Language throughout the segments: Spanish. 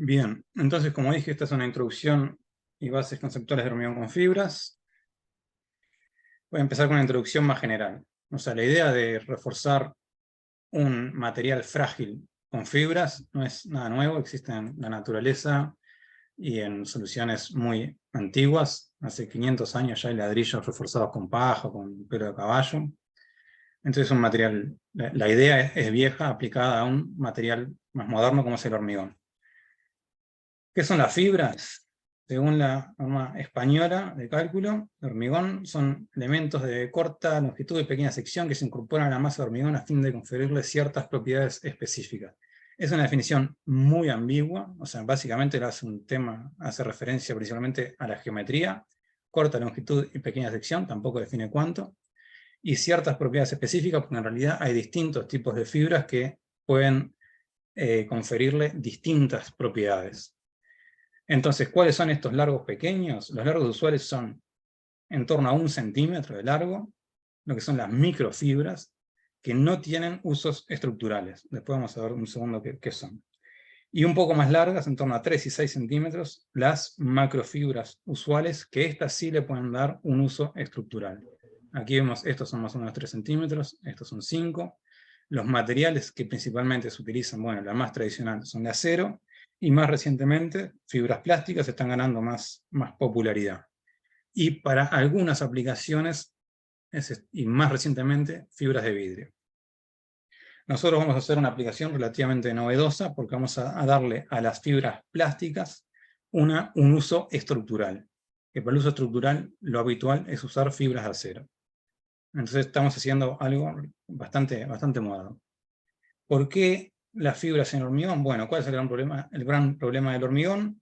Bien, entonces como dije, esta es una introducción y bases conceptuales de hormigón con fibras. Voy a empezar con una introducción más general. O sea, la idea de reforzar un material frágil con fibras no es nada nuevo, existe en la naturaleza y en soluciones muy antiguas. Hace 500 años ya hay ladrillos reforzados con paja, con pelo de caballo. Entonces un material, la idea es vieja, aplicada a un material más moderno como es el hormigón. ¿Qué son las fibras? Según la norma española de cálculo, el hormigón son elementos de corta longitud y pequeña sección que se incorporan a la masa de hormigón a fin de conferirle ciertas propiedades específicas. Es una definición muy ambigua, o sea, básicamente hace referencia principalmente a la geometría, corta longitud y pequeña sección, tampoco define cuánto, y ciertas propiedades específicas, porque en realidad hay distintos tipos de fibras que pueden conferirle distintas propiedades. Entonces, ¿cuáles son estos largos pequeños? Los largos usuales son en torno a 1 centímetro de largo, lo que son las microfibras, que no tienen usos estructurales. Después vamos a ver un segundo qué son. Y un poco más largas, en torno a 3 y 6 centímetros, las macrofibras usuales, que estas sí le pueden dar un uso estructural. Aquí vemos, estos son más o menos 3 centímetros, estos son 5. Los materiales que principalmente se utilizan, bueno, la más tradicional son de acero, y más recientemente, fibras plásticas están ganando más popularidad. Y para algunas aplicaciones, y más recientemente, fibras de vidrio. Nosotros vamos a hacer una aplicación relativamente novedosa porque vamos a darle a las fibras plásticas un uso estructural. Que para el uso estructural lo habitual es usar fibras de acero. Entonces estamos haciendo algo bastante moderno. ¿Por qué las fibras en hormigón? Bueno, ¿cuál es el gran problema? El gran problema del hormigón,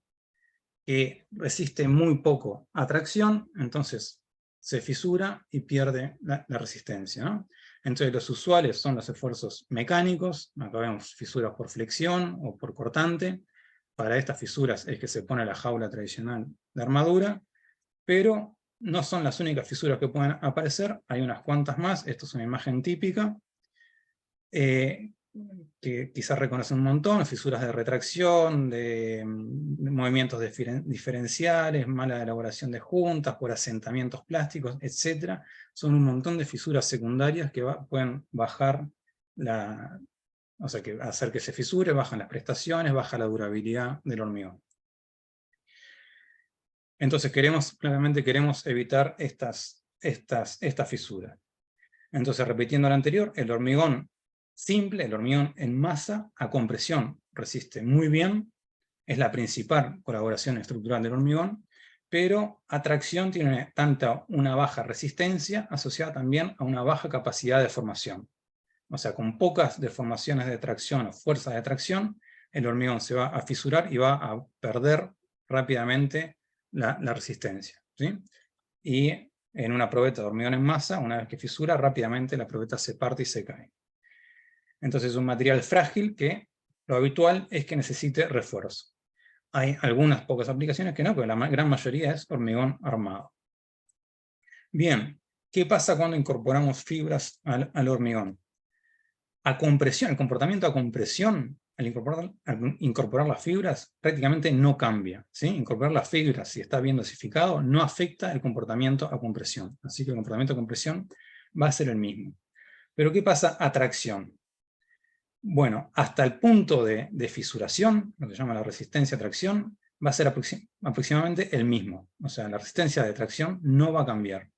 que resiste muy poco a tracción, entonces se fisura y pierde la resistencia, ¿no? Entonces los usuales son los esfuerzos mecánicos, acá vemos fisuras por flexión o por cortante. Para estas fisuras es que se pone la jaula tradicional de armadura, pero no son las únicas fisuras que pueden aparecer, hay unas cuantas más. Esto es una imagen típica, que quizás reconocen un montón: fisuras de retracción, de movimientos diferenciales, mala elaboración de juntas, por asentamientos plásticos, etc. Son un montón de fisuras secundarias que pueden bajar o sea, que hacer que se fisure, bajan las prestaciones, baja la durabilidad del hormigón. Entonces claramente queremos evitar estas fisuras. Entonces, repitiendo lo anterior, el hormigón simple, el hormigón en masa, a compresión resiste muy bien, es la principal colaboración estructural del hormigón, pero a tracción tiene tanto una baja resistencia asociada también a una baja capacidad de formación. O sea, con pocas deformaciones de tracción o fuerzas de tracción, el hormigón se va a fisurar y va a perder rápidamente la resistencia, ¿sí? Y en una probeta de hormigón en masa, una vez que fisura, rápidamente la probeta se parte y se cae. Entonces es un material frágil que lo habitual es que necesite refuerzo. Hay algunas pocas aplicaciones que no, pero la gran mayoría es hormigón armado. Bien, ¿qué pasa cuando incorporamos fibras al hormigón? A compresión, el comportamiento a compresión, al incorporar las fibras, prácticamente no cambia, ¿sí? Incorporar las fibras, si está bien dosificado, no afecta el comportamiento a compresión. Así que el comportamiento a compresión va a ser el mismo. Pero ¿qué pasa a tracción? Bueno, hasta el punto de fisuración, lo que se llama la resistencia a tracción, va a ser aproximadamente el mismo. O sea, la resistencia de tracción no va a cambiar.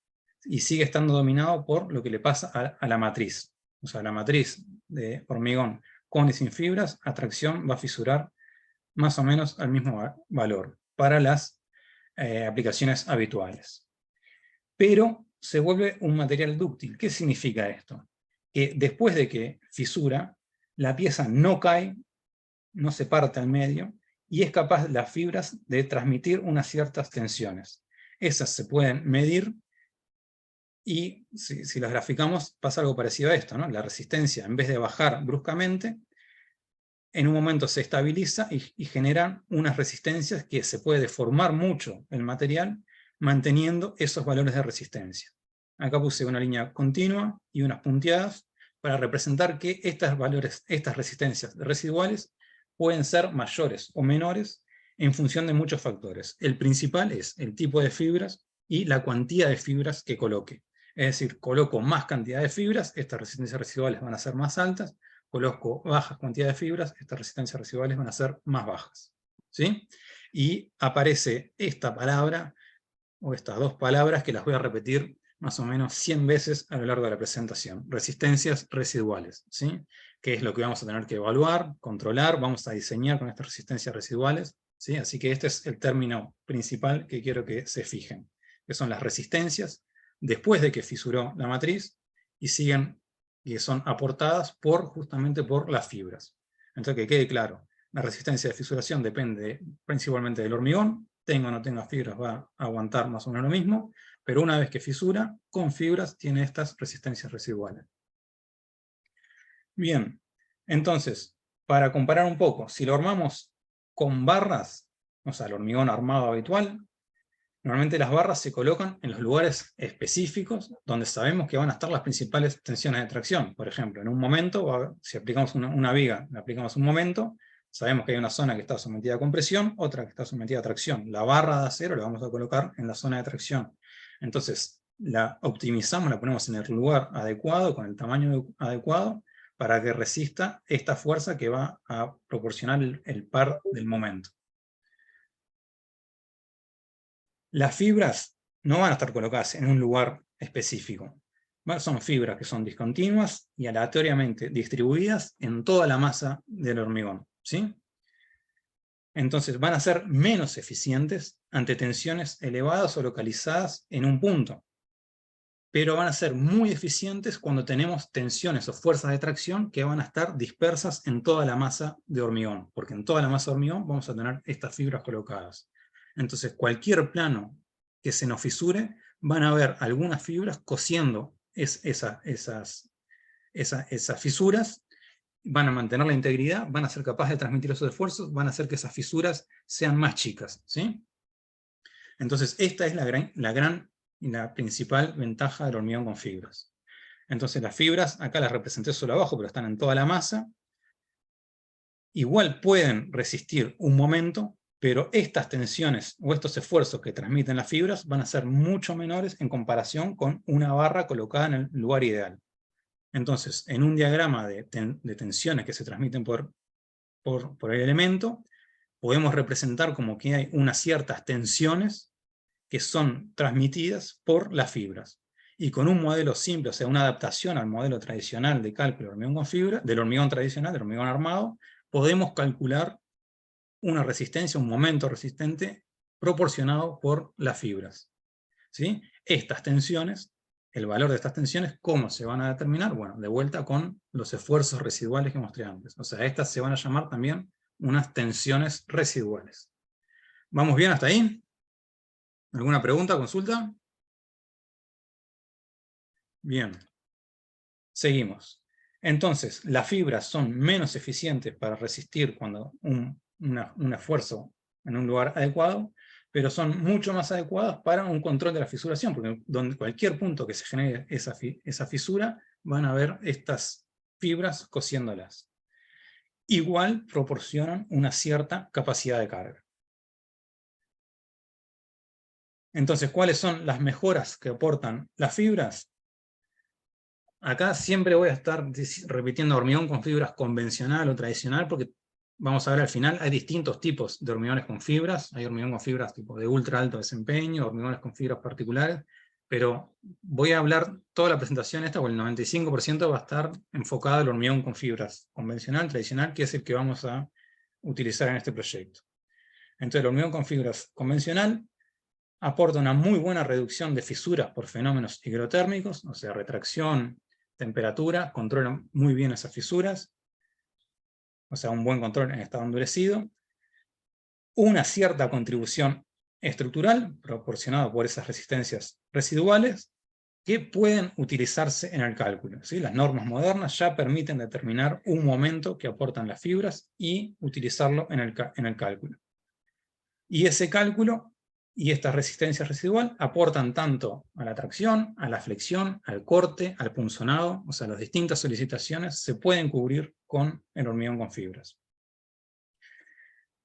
Y sigue estando dominado por lo que le pasa a la matriz. O sea, la matriz de hormigón con y sin fibras, a tracción va a fisurar más o menos al mismo valor para las aplicaciones habituales. Pero se vuelve un material dúctil. ¿Qué significa esto? Que después de que fisura, la pieza no cae, no se parte al medio, y es capaz las fibras de transmitir unas ciertas tensiones. Esas se pueden medir, y si las graficamos pasa algo parecido a esto, ¿no? La resistencia, en vez de bajar bruscamente, en un momento se estabiliza y generan unas resistencias que se puede deformar mucho el material, manteniendo esos valores de resistencia. Acá puse una línea continua y unas punteadas para representar que estas resistencias residuales pueden ser mayores o menores en función de muchos factores. El principal es el tipo de fibras y la cuantía de fibras que coloque. Es decir, coloco más cantidad de fibras, estas resistencias residuales van a ser más altas; coloco bajas cantidades de fibras, estas resistencias residuales van a ser más bajas. ¿Sí? Y aparece esta palabra, o estas dos palabras, que las voy a repetir más o menos 100 veces a lo largo de la presentación. Resistencias residuales, ¿sí? Que es lo que vamos a tener que evaluar, controlar, vamos a diseñar con estas resistencias residuales, ¿sí? Así que este es el término principal que quiero que se fijen, que son las resistencias después de que fisuró la matriz, y siguen, que son aportadas justamente por las fibras. Entonces, que quede claro, la resistencia de fisuración depende principalmente del hormigón; tenga o no tenga fibras va a aguantar más o menos lo mismo, pero una vez que fisura, con fibras tiene estas resistencias residuales. Bien, entonces, para comparar un poco, si lo armamos con barras, o sea, el hormigón armado habitual, normalmente las barras se colocan en los lugares específicos donde sabemos que van a estar las principales tensiones de tracción. Por ejemplo, en un momento, si aplicamos una viga, la aplicamos un momento, sabemos que hay una zona que está sometida a compresión, otra que está sometida a tracción. La barra de acero la vamos a colocar en la zona de tracción. Entonces, la optimizamos, la ponemos en el lugar adecuado, con el tamaño adecuado, para que resista esta fuerza que va a proporcionar el par del momento. Las fibras no van a estar colocadas en un lugar específico. Son fibras que son discontinuas y aleatoriamente distribuidas en toda la masa del hormigón, ¿sí? Entonces van a ser menos eficientes ante tensiones elevadas o localizadas en un punto, pero van a ser muy eficientes cuando tenemos tensiones o fuerzas de tracción que van a estar dispersas en toda la masa de hormigón, porque en toda la masa de hormigón vamos a tener estas fibras colocadas. Entonces, cualquier plano que se nos fisure, van a haber algunas fibras cosiendo esas fisuras, van a mantener la integridad, van a ser capaces de transmitir esos esfuerzos, van a hacer que esas fisuras sean más chicas, ¿sí? Entonces, esta es la gran y la principal ventaja del hormigón con fibras. Entonces, las fibras, acá las representé solo abajo, pero están en toda la masa. Igual pueden resistir un momento, pero estas tensiones o estos esfuerzos que transmiten las fibras van a ser mucho menores en comparación con una barra colocada en el lugar ideal. Entonces, en un diagrama de tensiones que se transmiten por el elemento, podemos representar como que hay unas ciertas tensiones que son transmitidas por las fibras. Y con un modelo simple, o sea, una adaptación al modelo tradicional de cálculo del hormigón con fibra, del hormigón tradicional, del hormigón armado, podemos calcular una resistencia, un momento resistente proporcionado por las fibras, ¿sí? Estas tensiones, el valor de estas tensiones, ¿cómo se van a determinar? Bueno, de vuelta con los esfuerzos residuales que mostré antes. O sea, estas se van a llamar también unas tensiones residuales. ¿Vamos bien hasta ahí? ¿Alguna pregunta, consulta? Bien. Seguimos. Entonces, las fibras son menos eficientes para resistir cuando un esfuerzo en un lugar adecuado, pero son mucho más adecuadas para un control de la fisuración, porque donde cualquier punto que se genere esa fisura, van a haber estas fibras cosiéndolas. Igual proporcionan una cierta capacidad de carga. Entonces, ¿cuáles son las mejoras que aportan las fibras? Acá siempre voy a estar repitiendo hormigón con fibras convencional o tradicional, porque vamos a ver al final, hay distintos tipos de hormigones con fibras. Hay hormigón con fibras tipo de ultra alto desempeño, hormigones con fibras particulares, pero voy a hablar toda la presentación esta, o el 95% va a estar enfocado al hormigón con fibras convencional, tradicional, que es el que vamos a utilizar en este proyecto. Entonces, el hormigón con fibras convencional aporta una muy buena reducción de fisuras por fenómenos higrotérmicos, o sea, retracción, temperatura, controla muy bien esas fisuras, o sea, un buen control en estado endurecido. Una cierta contribución estructural, proporcionada por esas resistencias residuales, que pueden utilizarse en el cálculo, ¿sí? Las normas modernas ya permiten determinar un momento que aportan las fibras y utilizarlo en el cálculo. Y ese cálculo y esta resistencia residual aportan tanto a la tracción, a la flexión, al corte, al punzonado, o sea, las distintas solicitaciones se pueden cubrir con el hormigón con fibras.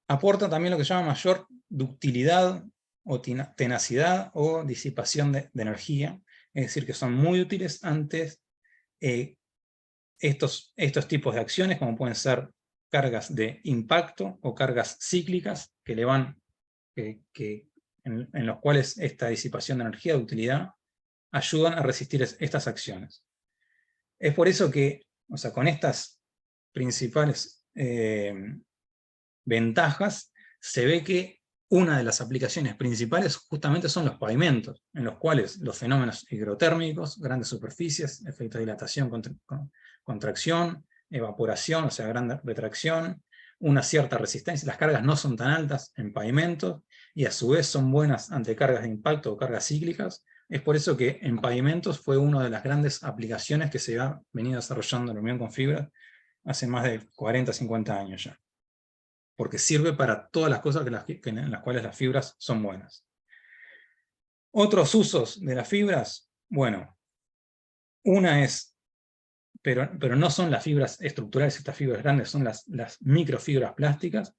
Aporta también lo que se llama mayor ductilidad o tenacidad o disipación de energía, es decir, que son muy útiles ante estos tipos de acciones, como pueden ser cargas de impacto o cargas cíclicas que le van, en los cuales esta disipación de energía de utilidad ayudan a resistir estas acciones. Es por eso que, o sea, con estas principales ventajas, se ve que una de las aplicaciones principales justamente son los pavimentos, en los cuales los fenómenos higrotérmicos, grandes superficies, efecto de dilatación, contracción, evaporación, o sea, gran retracción, una cierta resistencia, las cargas no son tan altas en pavimentos, y a su vez son buenas ante cargas de impacto o cargas cíclicas. Es por eso que en pavimentos fue una de las grandes aplicaciones que se ha venido desarrollando en hormigón con fibra hace más de 40, 50 años ya. Porque sirve para todas las cosas en las cuales las fibras son buenas. Otros usos de las fibras, bueno, una es, pero no son las fibras estructurales, estas fibras grandes, son las microfibras plásticas.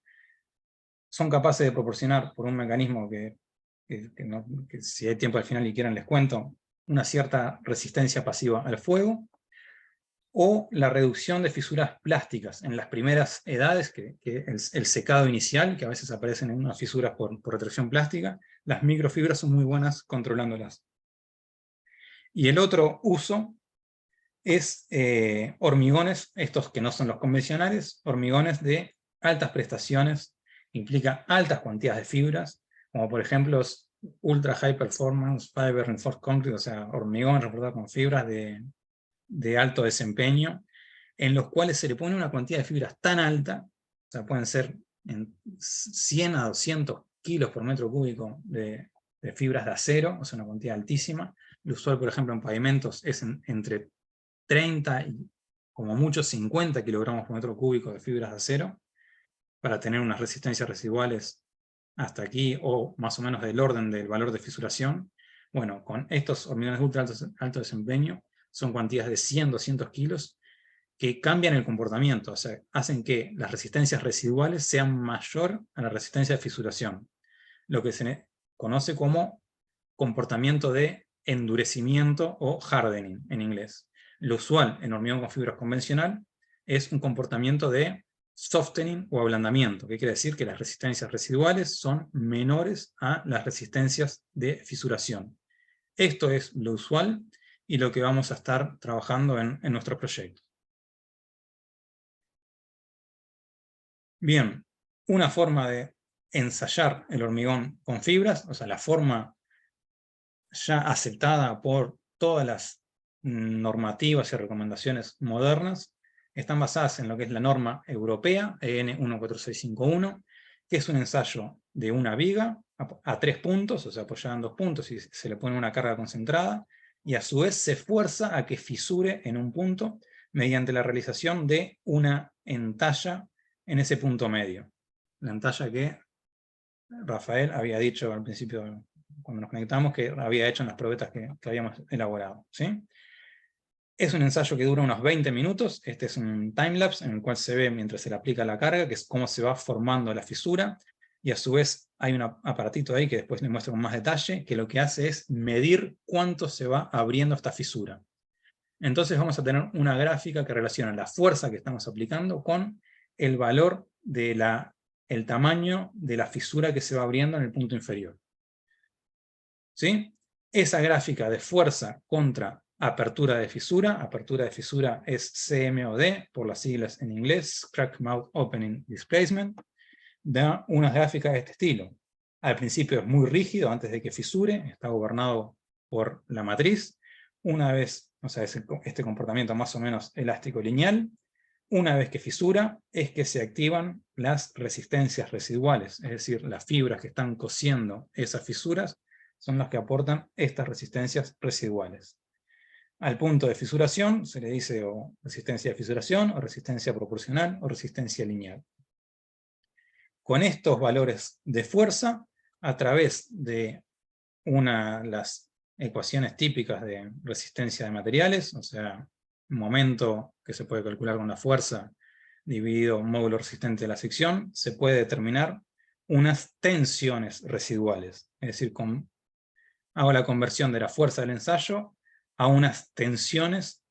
Son capaces de proporcionar, por un mecanismo que si hay tiempo al final y quieren les cuento, una cierta resistencia pasiva al fuego, o la reducción de fisuras plásticas en las primeras edades, que el secado inicial, que a veces aparecen en unas fisuras por retracción plástica. Las microfibras son muy buenas controlándolas. Y el otro uso es hormigones, estos que no son los convencionales, hormigones de altas prestaciones, implica altas cantidades de fibras, como por ejemplo Ultra High Performance Fiber Reinforced Concrete, o sea, hormigón reforzado con fibras de alto desempeño, en los cuales se le pone una cantidad de fibras tan alta, o sea, pueden ser en 100 a 200 kilos por metro cúbico de fibras de acero, o sea, una cantidad altísima. Lo usual, por ejemplo, en pavimentos es entre 30 y como mucho 50 kilogramos por metro cúbico de fibras de acero, para tener unas resistencias residuales hasta aquí, o más o menos del orden del valor de fisuración. Bueno, con estos hormigones de ultra alto desempeño, son cantidades de 100, 200 kilos, que cambian el comportamiento, o sea, hacen que las resistencias residuales sean mayor a la resistencia de fisuración, lo que se conoce como comportamiento de endurecimiento o hardening en inglés. Lo usual en hormigón con fibras convencional es un comportamiento de softening o ablandamiento, que quiere decir que las resistencias residuales son menores a las resistencias de fisuración. Esto es lo usual y lo que vamos a estar trabajando en nuestro proyecto. Bien, una forma de ensayar el hormigón con fibras, o sea, la forma ya aceptada por todas las normativas y recomendaciones modernas, están basadas en lo que es la norma europea, EN 14651, que es un ensayo de una viga a 3 puntos, o sea, apoyada en 2 puntos y se le pone una carga concentrada, y a su vez se fuerza a que fisure en un punto mediante la realización de una entalla en ese punto medio. La entalla que Rafael había dicho al principio, cuando nos conectamos, que había hecho en las probetas que habíamos elaborado, ¿sí? Es un ensayo que dura unos 20 minutos, este es un timelapse en el cual se ve mientras se le aplica la carga, que es cómo se va formando la fisura, y a su vez hay un aparatito ahí que después les muestro con más detalle, que lo que hace es medir cuánto se va abriendo esta fisura. Entonces vamos a tener una gráfica que relaciona la fuerza que estamos aplicando con el valor de el tamaño de la fisura que se va abriendo en el punto inferior. ¿Sí? Esa gráfica de fuerza contra apertura de fisura es CMOD, por las siglas en inglés, Crack Mouth Opening Displacement, da unas gráficas de este estilo. Al principio es muy rígido antes de que fisure, está gobernado por la matriz. Una vez, o sea, es este comportamiento más o menos elástico lineal. Una vez que fisura, es que se activan las resistencias residuales, es decir, las fibras que están cosiendo esas fisuras son las que aportan estas resistencias residuales. Al punto de fisuración se le dice o resistencia de fisuración, o resistencia proporcional, o resistencia lineal. Con estos valores de fuerza, a través de las ecuaciones típicas de resistencia de materiales, o sea, momento que se puede calcular con la fuerza, dividido módulo resistente de la sección, se puede determinar unas tensiones residuales. Es decir, hago la conversión de la fuerza del ensayo a unas tensiones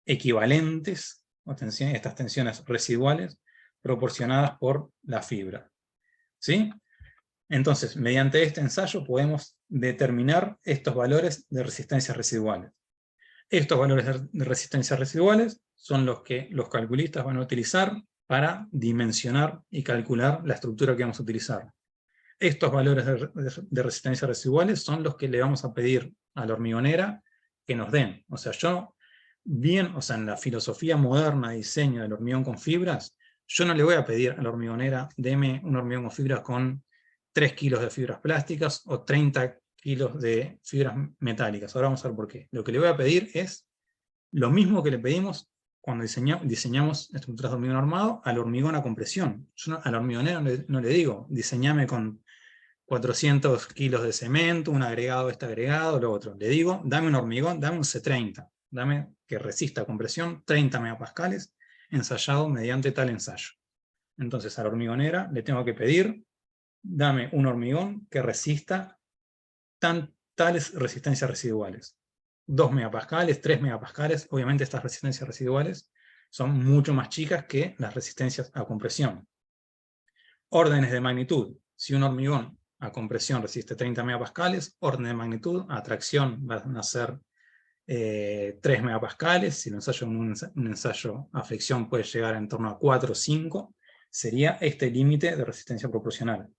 equivalentes, estas tensiones residuales, proporcionadas por la fibra. ¿Sí? Entonces, mediante este ensayo podemos determinar estos valores de resistencias residuales. Estos valores de resistencias residuales son los que los calculistas van a utilizar para dimensionar y calcular la estructura que vamos a utilizar. Estos valores de resistencias residuales son los que le vamos a pedir a la hormigonera que nos den. O sea, en la filosofía moderna de diseño del hormigón con fibras, yo no le voy a pedir a la hormigonera, deme un hormigón con fibras con 3 kilos de fibras plásticas o 30 kilos de fibras metálicas. Ahora vamos a ver por qué. Lo que le voy a pedir es lo mismo que le pedimos cuando diseñamos estructuras de hormigón armado al hormigón a compresión. Yo a la hormigonera no le digo, diseñame con 400 kilos de cemento, un agregado, este agregado, lo otro. Le digo, dame un hormigón, dame un C30, dame que resista a compresión 30 megapascales, ensayado mediante tal ensayo. Entonces a la hormigonera le tengo que pedir, dame un hormigón que resista tales resistencias residuales. 2 megapascales, 3 megapascales, obviamente estas resistencias residuales son mucho más chicas que las resistencias a compresión. Órdenes de magnitud, si un hormigón a compresión resiste 30 megapascales, orden de magnitud, a tracción van a ser 3 megapascales, si lo ensayo en un ensayo a fricción puede llegar en torno a 4 o 5, sería este límite de resistencia proporcional.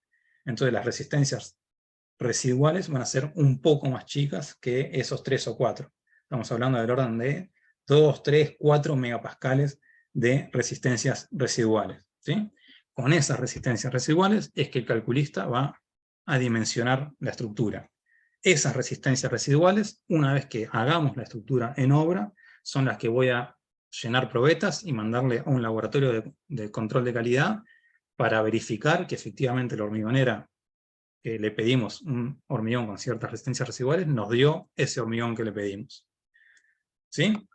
Entonces las resistencias residuales van a ser un poco más chicas que esos 3 o 4. Estamos hablando del orden de 2, 3, 4 megapascales de resistencias residuales. ¿Sí? Con esas resistencias residuales es que el calculista va a dimensionar la estructura. Esas resistencias residuales, una vez que hagamos la estructura en obra, son las que voy a llenar probetas y mandarle a un laboratorio de control de calidad para verificar que efectivamente la hormigonera que le pedimos un hormigón con ciertas resistencias residuales, nos dio ese hormigón que le pedimos. ¿Sí?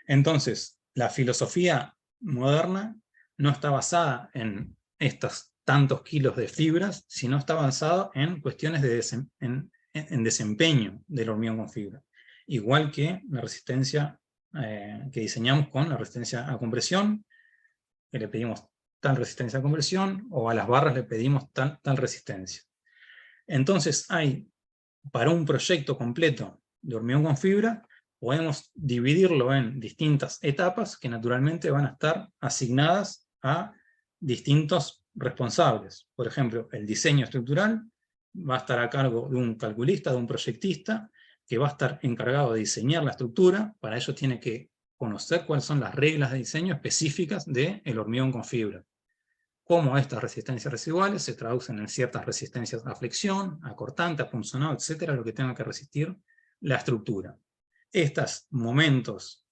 Entonces, la filosofía moderna no está basada en estos tantos kilos de fibras, sino está basada en cuestiones en desempeño del hormigón con fibra. Igual que la resistencia que diseñamos con la resistencia a compresión, que le pedimos tal resistencia a compresión, o a las barras le pedimos tal resistencia. Entonces para un proyecto completo de hormigón con fibra, podemos dividirlo en distintas etapas que naturalmente van a estar asignadas a distintos responsables. Por ejemplo, el diseño estructural va a estar a cargo de un calculista, de un proyectista, que va a estar encargado de diseñar la estructura. Para ello tiene que conocer cuáles son las reglas de diseño específicas del hormigón con fibra. Cómo estas resistencias residuales se traducen en ciertas resistencias a flexión, a cortante, a punzonado, etcétera, lo que tenga que resistir la estructura. Estos momentos,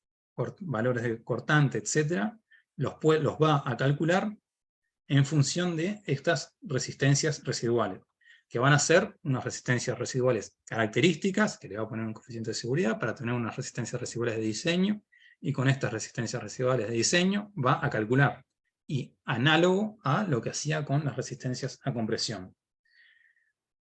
valores de cortante, etcétera, los va a calcular en función de estas resistencias residuales, que van a ser unas resistencias residuales características, que le va a poner un coeficiente de seguridad para tener unas resistencias residuales de diseño, y con estas resistencias residuales de diseño va a calcular, y análogo a lo que hacía con las resistencias a compresión.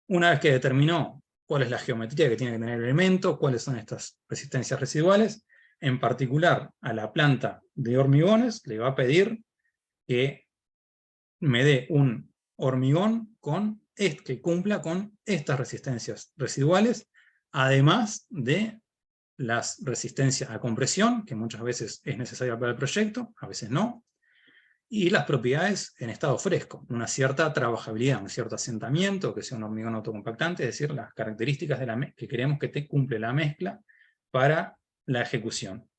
Una vez que determinó cuál es la geometría que tiene que tener el elemento, cuáles son estas resistencias residuales, en particular a la planta de hormigones le va a pedir que me dé un hormigón que cumpla con estas resistencias residuales, además de las resistencias a compresión, que muchas veces es necesaria para el proyecto, a veces no, y las propiedades en estado fresco, una cierta trabajabilidad, un cierto asentamiento, que sea un hormigón autocompactante, es decir, las características que queremos que cumple la mezcla para la ejecución.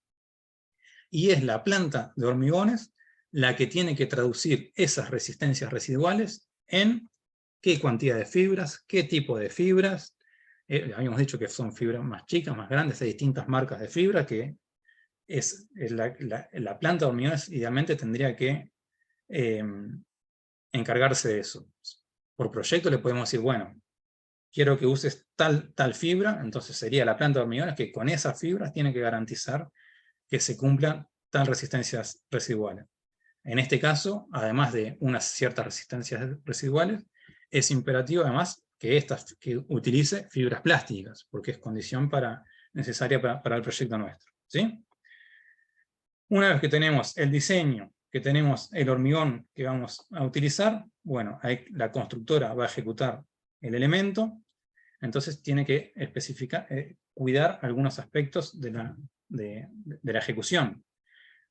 Y es la planta de hormigones la que tiene que traducir esas resistencias residuales en qué cantidad de fibras, qué tipo de fibras. Habíamos dicho que son fibras más chicas, más grandes, hay distintas marcas de fibra que la planta de hormigones idealmente tendría que encargarse de eso. Por proyecto le podemos decir, bueno, quiero que uses tal fibra, entonces sería la planta de hormigones que con esas fibras tiene que garantizar que se cumplan tal resistencias residuales. En este caso, además de unas ciertas resistencias residuales, es imperativo además que utilice fibras plásticas, porque es condición necesaria para el proyecto nuestro, ¿sí? Una vez que tenemos el diseño, que tenemos el hormigón que vamos a utilizar, bueno, ahí la constructora va a ejecutar el elemento, entonces tiene que especificar, cuidar algunos aspectos de la ejecución.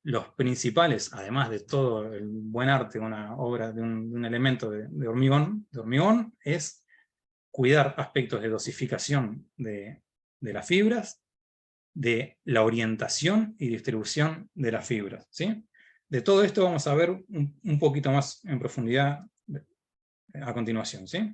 Los principales, además de todo el buen arte de una obra, de un elemento de hormigón, es cuidar aspectos de dosificación de las fibras, de la orientación y distribución de las fibras, ¿sí? De todo esto vamos a ver un poquito más en profundidad a continuación, ¿sí?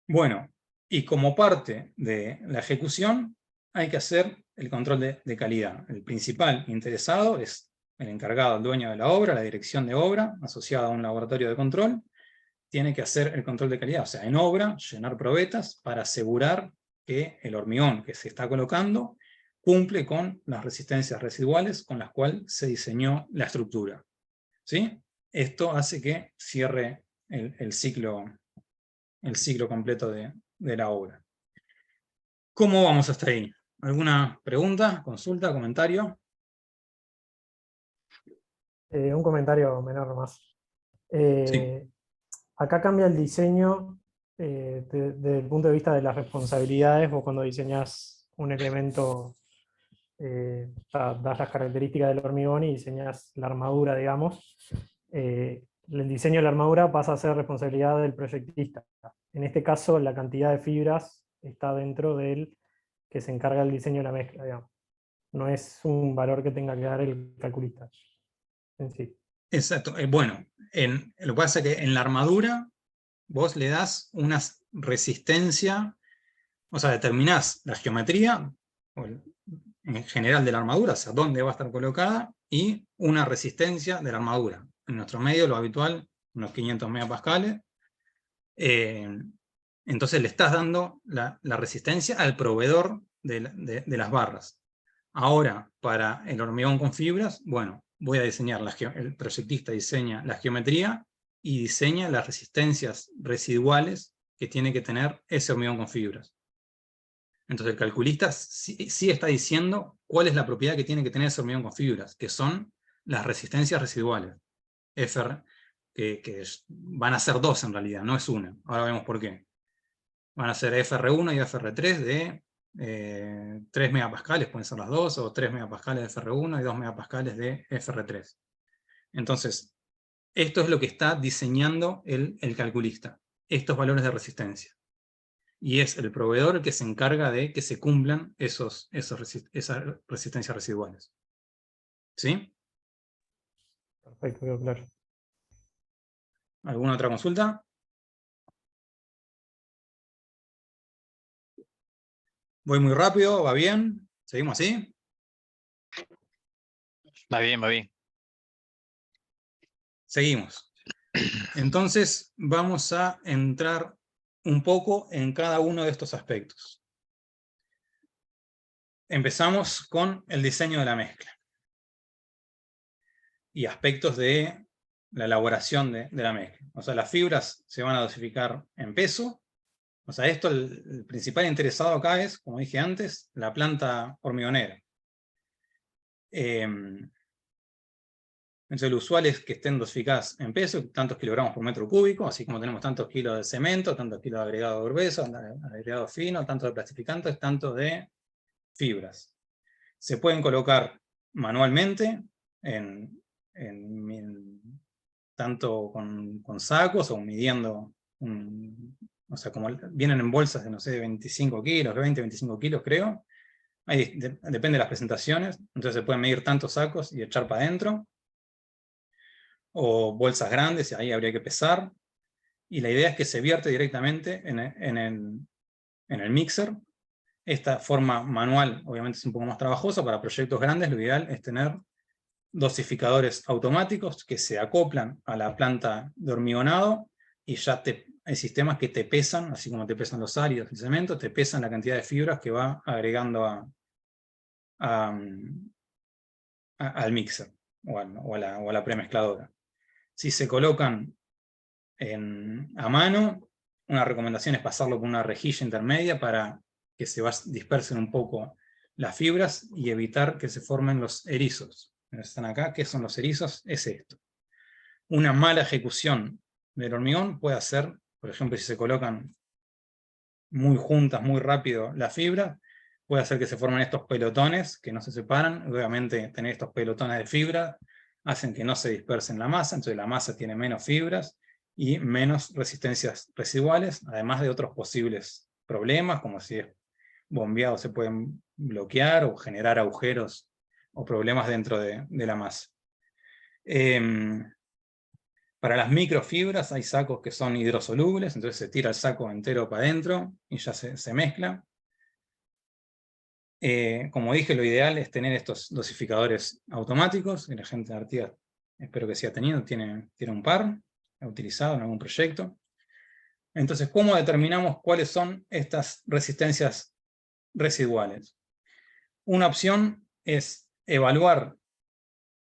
Bueno, y como parte de la ejecución hay que hacer el control de calidad. El principal interesado es el encargado, el dueño de la obra, la dirección de obra, asociada a un laboratorio de control, tiene que hacer el control de calidad, o sea, en obra, llenar probetas para asegurar que el hormigón que se está colocando cumple con las resistencias residuales con las cuales se diseñó la estructura, ¿sí? Esto hace que cierre el ciclo completo de la obra. ¿Cómo vamos hasta ahí? ¿Alguna pregunta, consulta, comentario? Un comentario menor nomás. Sí. Acá cambia el diseño desde el punto de vista de las responsabilidades. Vos cuando diseñás un elemento, das las características del hormigón y diseñás la armadura, digamos. El diseño de la armadura pasa a ser responsabilidad del proyectista. En este caso, la cantidad de fibras está dentro del que se encarga del diseño de la mezcla, digamos. No es un valor que tenga que dar el calculista en sí. Exacto. Bueno, lo que pasa es que en la armadura vos le das una resistencia, o sea, determinás la geometría en general de la armadura, o sea, dónde va a estar colocada, y una resistencia de la armadura. En nuestro medio, lo habitual, unos 500 megapascales. Entonces le estás dando la resistencia al proveedor de las barras. Ahora, para el hormigón con fibras, bueno, voy a diseñar, el proyectista diseña la geometría y diseña las resistencias residuales que tiene que tener ese hormigón con fibras. Entonces el calculista sí está diciendo cuál es la propiedad que tiene que tener ese hormigón con fibras, que son las resistencias residuales, que van a ser dos en realidad, no es una. Ahora vemos por qué. Van a ser FR1 y FR3 de 3 megapascales, pueden ser las dos, o 3 megapascales de FR1 y 2 megapascales de FR3. Entonces, esto es lo que está diseñando el calculista, estos valores de resistencia. Y es el proveedor el que se encarga de que se cumplan esas resistencias residuales. ¿Sí? Perfecto, quedó claro. ¿Alguna otra consulta? Voy muy rápido, ¿va bien? ¿Seguimos así? Va bien, va bien. Seguimos. Entonces vamos a entrar un poco en cada uno de estos aspectos. Empezamos con el diseño de la mezcla y aspectos de la elaboración de la mezcla. O sea, las fibras se van a dosificar en peso. O sea, esto, el principal interesado acá es, como dije antes, la planta hormigonera. Entonces, lo usual es que estén dosificadas en peso, tantos kilogramos por metro cúbico, así como tenemos tantos kilos de cemento, tantos kilos de agregado grueso, agregado fino, tanto de plastificantes, tanto de fibras. Se pueden colocar manualmente, tanto con sacos o midiendo, o sea, como vienen en bolsas de, no sé, 25 kilos, 20, 25 kilos creo. Ahí depende de las presentaciones, entonces se pueden medir tantos sacos y echar para adentro, o bolsas grandes, y ahí habría que pesar. Y la idea es que se vierte directamente en el mixer. Esta forma manual obviamente es un poco más trabajosa. Para proyectos grandes lo ideal es tener dosificadores automáticos que se acoplan a la planta de hormigonado, y ya hay sistemas que te pesan, así como te pesan los áridos y el cemento, te pesan la cantidad de fibras que va agregando al mixer. o a la premezcladora. Si se colocan a mano, una recomendación es pasarlo por una rejilla intermedia para que se dispersen un poco las fibras y evitar que se formen los erizos. Están acá, ¿qué son los erizos? Es esto. Una mala ejecución del hormigón puede hacer, por ejemplo, si se colocan muy juntas, muy rápido las fibras, puede hacer que se formen estos pelotones que no se separan. Obviamente tener estos pelotones de fibra hacen que no se dispersen la masa, entonces la masa tiene menos fibras y menos resistencias residuales, además de otros posibles problemas, como si es bombeado se pueden bloquear o generar agujeros o problemas dentro de la masa. Para las microfibras hay sacos que son hidrosolubles, entonces se tira el saco entero para adentro y ya se mezcla. Como dije, lo ideal es tener estos dosificadores automáticos, y la gente de Artigas, espero que siga teniendo, tiene un par, he utilizado en algún proyecto. Entonces, ¿cómo determinamos cuáles son estas resistencias residuales? Una opción es evaluar,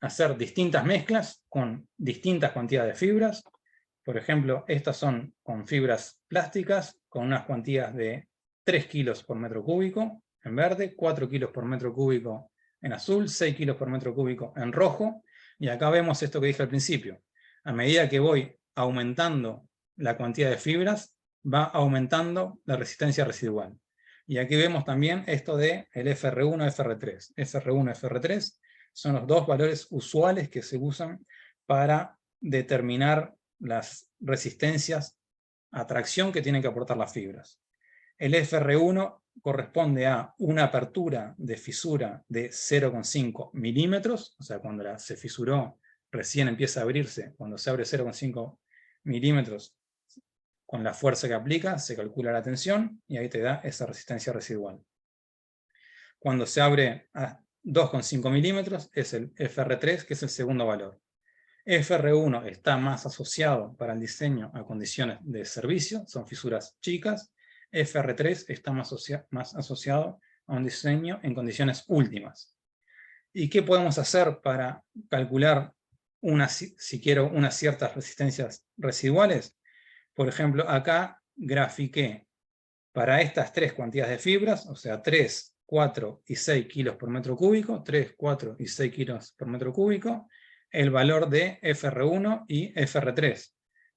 hacer distintas mezclas con distintas cantidades de fibras. Por ejemplo, estas son con fibras plásticas, con unas cuantías de 3 kilos por metro cúbico en verde, 4 kilos por metro cúbico en azul, 6 kilos por metro cúbico en rojo. Y acá vemos esto que dije al principio. A medida que voy aumentando la cantidad de fibras, va aumentando la resistencia residual. Y aquí vemos también esto de el FR1, FR3. FR1, FR3 son los dos valores usuales que se usan para determinar las resistencias a tracción que tienen que aportar las fibras. El FR1 corresponde a una apertura de fisura de 0,5 milímetros, o sea, cuando se fisuró, recién empieza a abrirse, cuando se abre 0,5 milímetros, con la fuerza que aplica, se calcula la tensión, y ahí te da esa resistencia residual. Cuando se abre a 2,5 milímetros, es el FR3, que es el segundo valor. FR1 está más asociado para el diseño a condiciones de servicio, son fisuras chicas. FR3 está más asociado a un diseño en condiciones últimas. ¿Y qué podemos hacer para calcular si quiero unas ciertas resistencias residuales? Por ejemplo, acá grafiqué para estas tres cantidades de fibras, o sea, 3, 4 y 6 kilos por metro cúbico, 3, 4 y 6 kilos por metro cúbico, el valor de FR1 y FR3.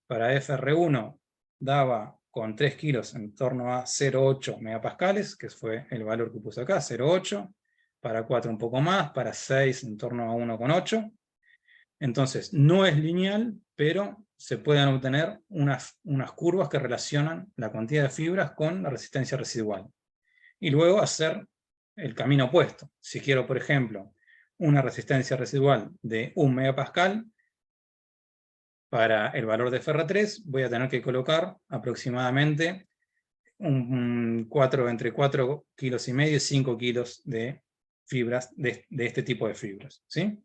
Para FR1 daba con 3 kilos en torno a 0,8 megapascales, que fue el valor que puse acá, 0,8, para 4 un poco más, para 6 en torno a 1,8. Entonces, no es lineal, pero se pueden obtener unas curvas que relacionan la cantidad de fibras con la resistencia residual. Y luego hacer el camino opuesto. Si quiero, por ejemplo, una resistencia residual de 1 megapascal, para el valor de FR3 voy a tener que colocar aproximadamente entre 4,5 kilos y 5 kilos de fibras, de este tipo de fibras, ¿sí?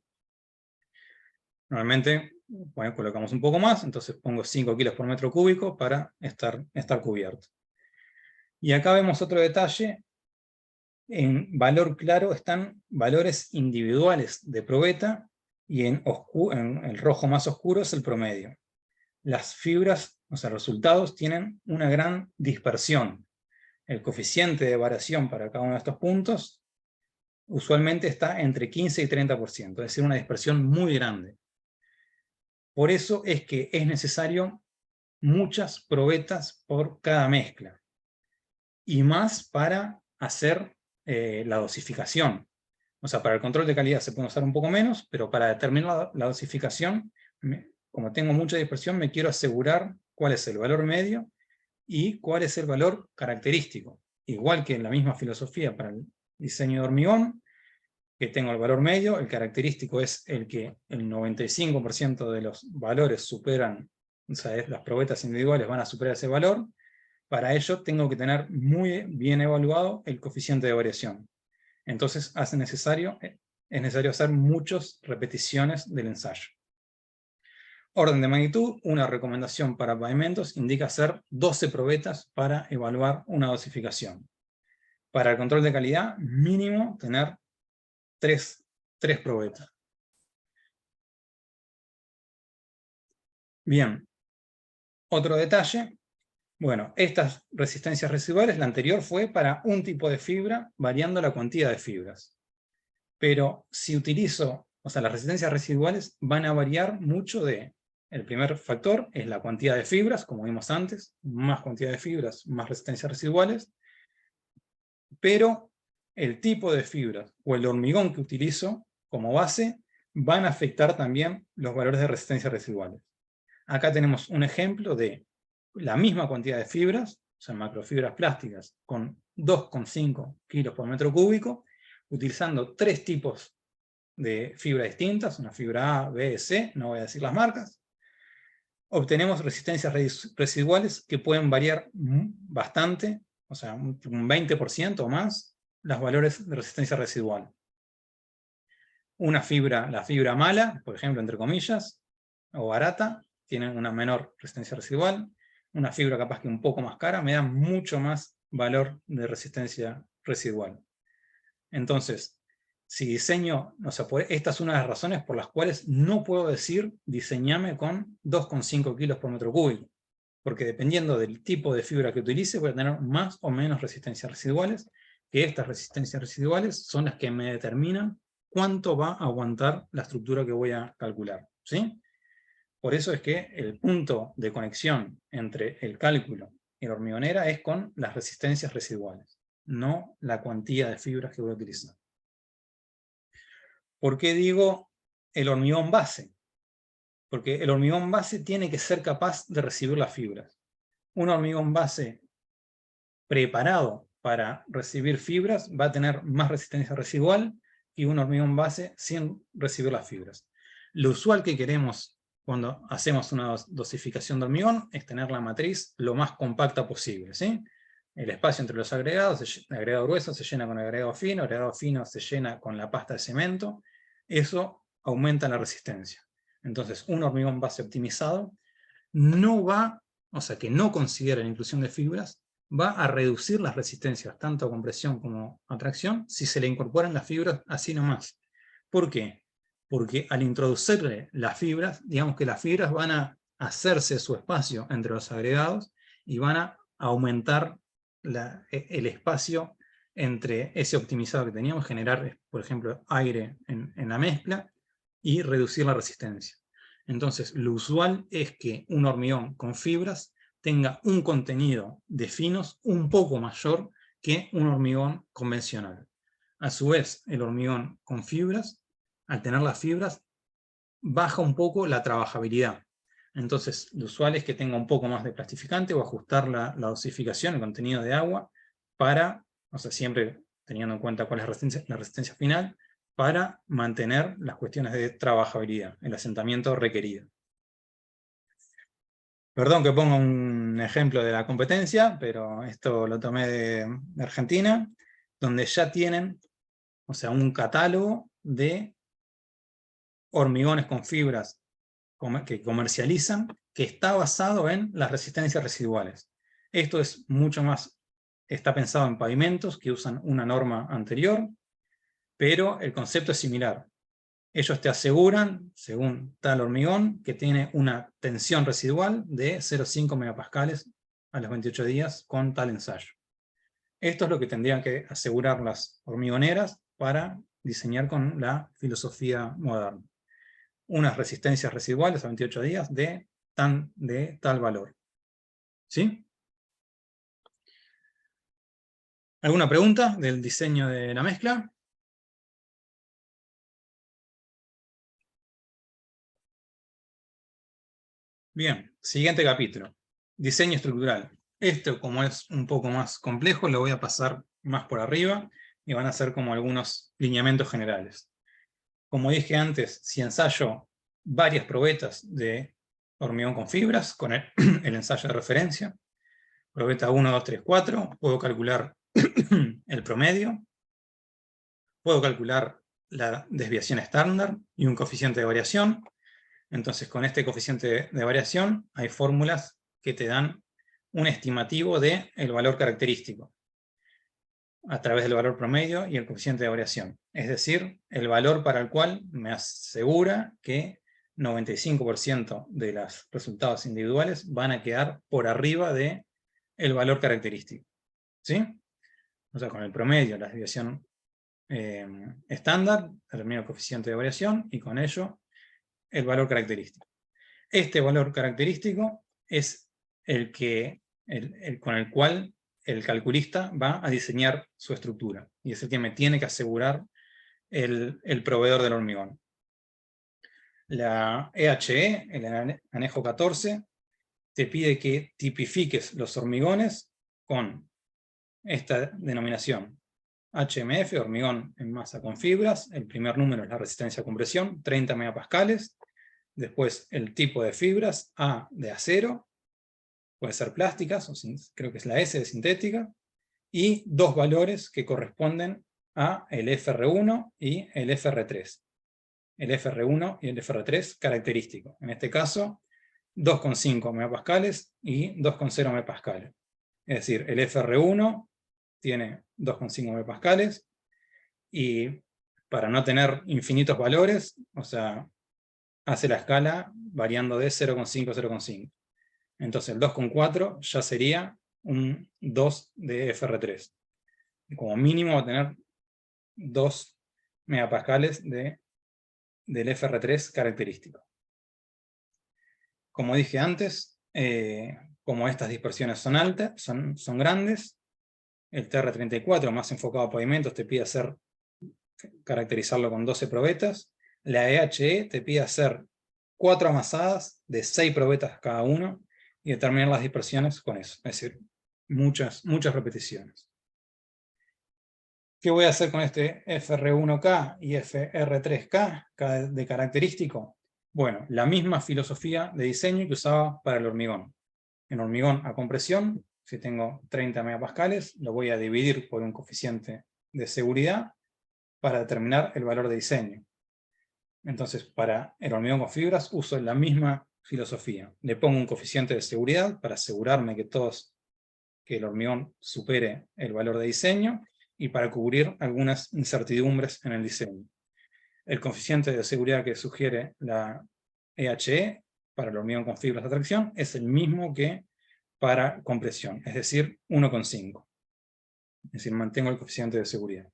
Normalmente, bueno, colocamos un poco más, entonces pongo 5 kilos por metro cúbico para estar cubierto. Y acá vemos otro detalle. En valor claro están valores individuales de probeta, y en el rojo más oscuro es el promedio. Las fibras, o sea, los resultados tienen una gran dispersión. El coeficiente de variación para cada uno de estos puntos usualmente está entre 15 y 30%, es decir, una dispersión muy grande. Por eso es que es necesario muchas probetas por cada mezcla, y más para hacer la dosificación. O sea, para el control de calidad se puede usar un poco menos, pero para determinar la dosificación, como tengo mucha dispersión, me quiero asegurar cuál es el valor medio y cuál es el valor característico. Igual que en la misma filosofía para el diseño de hormigón, que tengo el valor medio, el característico es el que el 95% de los valores superan, o sea, las probetas individuales van a superar ese valor. Para ello tengo que tener muy bien evaluado el coeficiente de variación. Entonces es necesario hacer muchas repeticiones del ensayo. Orden de magnitud, una recomendación para pavimentos indica hacer 12 probetas para evaluar una dosificación. Para el control de calidad, mínimo tener 3 probetas. Bien, otro detalle. Bueno, estas resistencias residuales, la anterior fue para un tipo de fibra, variando la cantidad de fibras. Pero si utilizo, o sea, las resistencias residuales van a variar mucho de, el primer factor es la cantidad de fibras, como vimos antes, más cantidad de fibras, más resistencias residuales, pero el tipo de fibras o el hormigón que utilizo como base van a afectar también los valores de resistencia residuales. Acá tenemos un ejemplo de la misma cantidad de fibras, o sea, macrofibras plásticas, con 2,5 kilos por metro cúbico, utilizando 3 tipos de fibra distintas, una fibra A, B, C, no voy a decir las marcas. Obtenemos resistencias residuales que pueden variar bastante, o sea, un 20% o más, los valores de resistencia residual. Una fibra, la fibra mala, por ejemplo, entre comillas, o barata, tienen una menor resistencia residual. Una fibra capaz que un poco más cara me da mucho más valor de resistencia residual. Entonces, si diseño, o sea, esta es una de las razones por las cuales no puedo decir diseñame con 2,5 kilos por metro cúbico, porque dependiendo del tipo de fibra que utilice voy a tener más o menos resistencias residuales, que estas resistencias residuales son las que me determinan cuánto va a aguantar la estructura que voy a calcular, ¿sí? Por eso es que el punto de conexión entre el cálculo y la hormigonera es con las resistencias residuales, no la cantidad de fibras que voy a utilizar. ¿Por qué digo el hormigón base? Porque el hormigón base tiene que ser capaz de recibir las fibras. Un hormigón base preparado para recibir fibras va a tener más resistencia residual que un hormigón base sin recibir las fibras. Lo usual que queremos cuando hacemos una dosificación de hormigón es tener la matriz lo más compacta posible, ¿sí? El espacio entre los agregados, el agregado grueso se llena con el agregado fino se llena con la pasta de cemento. Eso aumenta la resistencia. Entonces, un hormigón base optimizado no va, o sea, que no considera la inclusión de fibras, va a reducir las resistencias, tanto a compresión como a tracción, si se le incorporan las fibras así nomás. ¿Por qué? Porque al introducirle las fibras, digamos que las fibras van a hacerse su espacio entre los agregados y van a aumentar el espacio entre ese optimizado que teníamos, generar, por ejemplo, aire en la mezcla y reducir la resistencia. Entonces, lo usual es que un hormigón con fibras tenga un contenido de finos un poco mayor que un hormigón convencional. A su vez, el hormigón con fibras, al tener las fibras, baja un poco la trabajabilidad. Entonces, lo usual es que tenga un poco más de plastificante o ajustar la dosificación, el contenido de agua, para, o sea, siempre teniendo en cuenta cuál es la resistencia final, para mantener las cuestiones de trabajabilidad, el asentamiento requerido. Perdón que ponga un ejemplo de la competencia, pero esto lo tomé de Argentina, donde ya tienen, o sea, un catálogo de hormigones con fibras que comercializan, que está basado en las resistencias residuales. Esto es mucho más, está pensado en pavimentos que usan una norma anterior, pero el concepto es similar. Ellos te aseguran, según tal hormigón, que tiene una tensión residual de 0,5 megapascales a los 28 días con tal ensayo. Esto es lo que tendrían que asegurar las hormigoneras para diseñar con la filosofía moderna. Unas resistencias residuales a 28 días de tal valor. ¿Sí? ¿Alguna pregunta del diseño de la mezcla? Bien, siguiente capítulo. Diseño estructural. Esto, como es un poco más complejo, lo voy a pasar más por arriba y van a ser como algunos lineamientos generales. Como dije antes, si ensayo varias probetas de hormigón con fibras, con el ensayo de referencia, probeta 1, 2, 3, 4, puedo calcular el promedio, puedo calcular la desviación estándar y un coeficiente de variación. Entonces, con este coeficiente de variación, hay fórmulas que te dan un estimativo del valor característico a través del valor promedio y el coeficiente de variación. Es decir, el valor para el cual me asegura que 95% de los resultados individuales van a quedar por arriba del valor característico. ¿Sí? O sea, con el promedio, la desviación estándar, determina el coeficiente de variación, y con ello el valor característico. Este valor característico es el con el cual el calculista va a diseñar su estructura, y es el que me tiene que asegurar el proveedor del hormigón. La EHE, el anejo 14, te pide que tipifiques los hormigones con esta denominación. HMF, hormigón en masa con fibras, el primer número es la resistencia a compresión, 30 megapascales, después el tipo de fibras, A de acero, puede ser plásticas, o creo que es la S de sintética, y dos valores que corresponden a el FR1 y el FR3. El FR1 y el FR3 característico. En este caso, 2,5 megapascales y 2,0 megapascales. Es decir, el FR1 tiene 2,5 megapascales, y para no tener infinitos valores, o sea, hace la escala variando de 0,5 a 0,5. Entonces el 2,4 ya sería un 2 de FR3. Como mínimo va a tener 2 megapascales del FR3 característico. Como dije antes, como estas dispersiones son altas, son grandes, el TR34 más enfocado a pavimentos te pide caracterizarlo con 12 probetas. La EHE te pide hacer 4 amasadas de 6 probetas cada uno y determinar las dispersiones con eso. Es decir, muchas repeticiones. ¿Qué voy a hacer con este FR1K y FR3K de característico? Bueno, la misma filosofía de diseño que usaba para el hormigón. En hormigón a compresión, si tengo 30 megapascales, lo voy a dividir por un coeficiente de seguridad para determinar el valor de diseño. Entonces, para el hormigón con fibras uso la misma filosofía. Le pongo un coeficiente de seguridad para asegurarme que el hormigón supere el valor de diseño, y para cubrir algunas incertidumbres en el diseño. El coeficiente de seguridad que sugiere la EHE para el hormigón con fibras de tracción es el mismo que para compresión, es decir, 1,5. Es decir, mantengo el coeficiente de seguridad.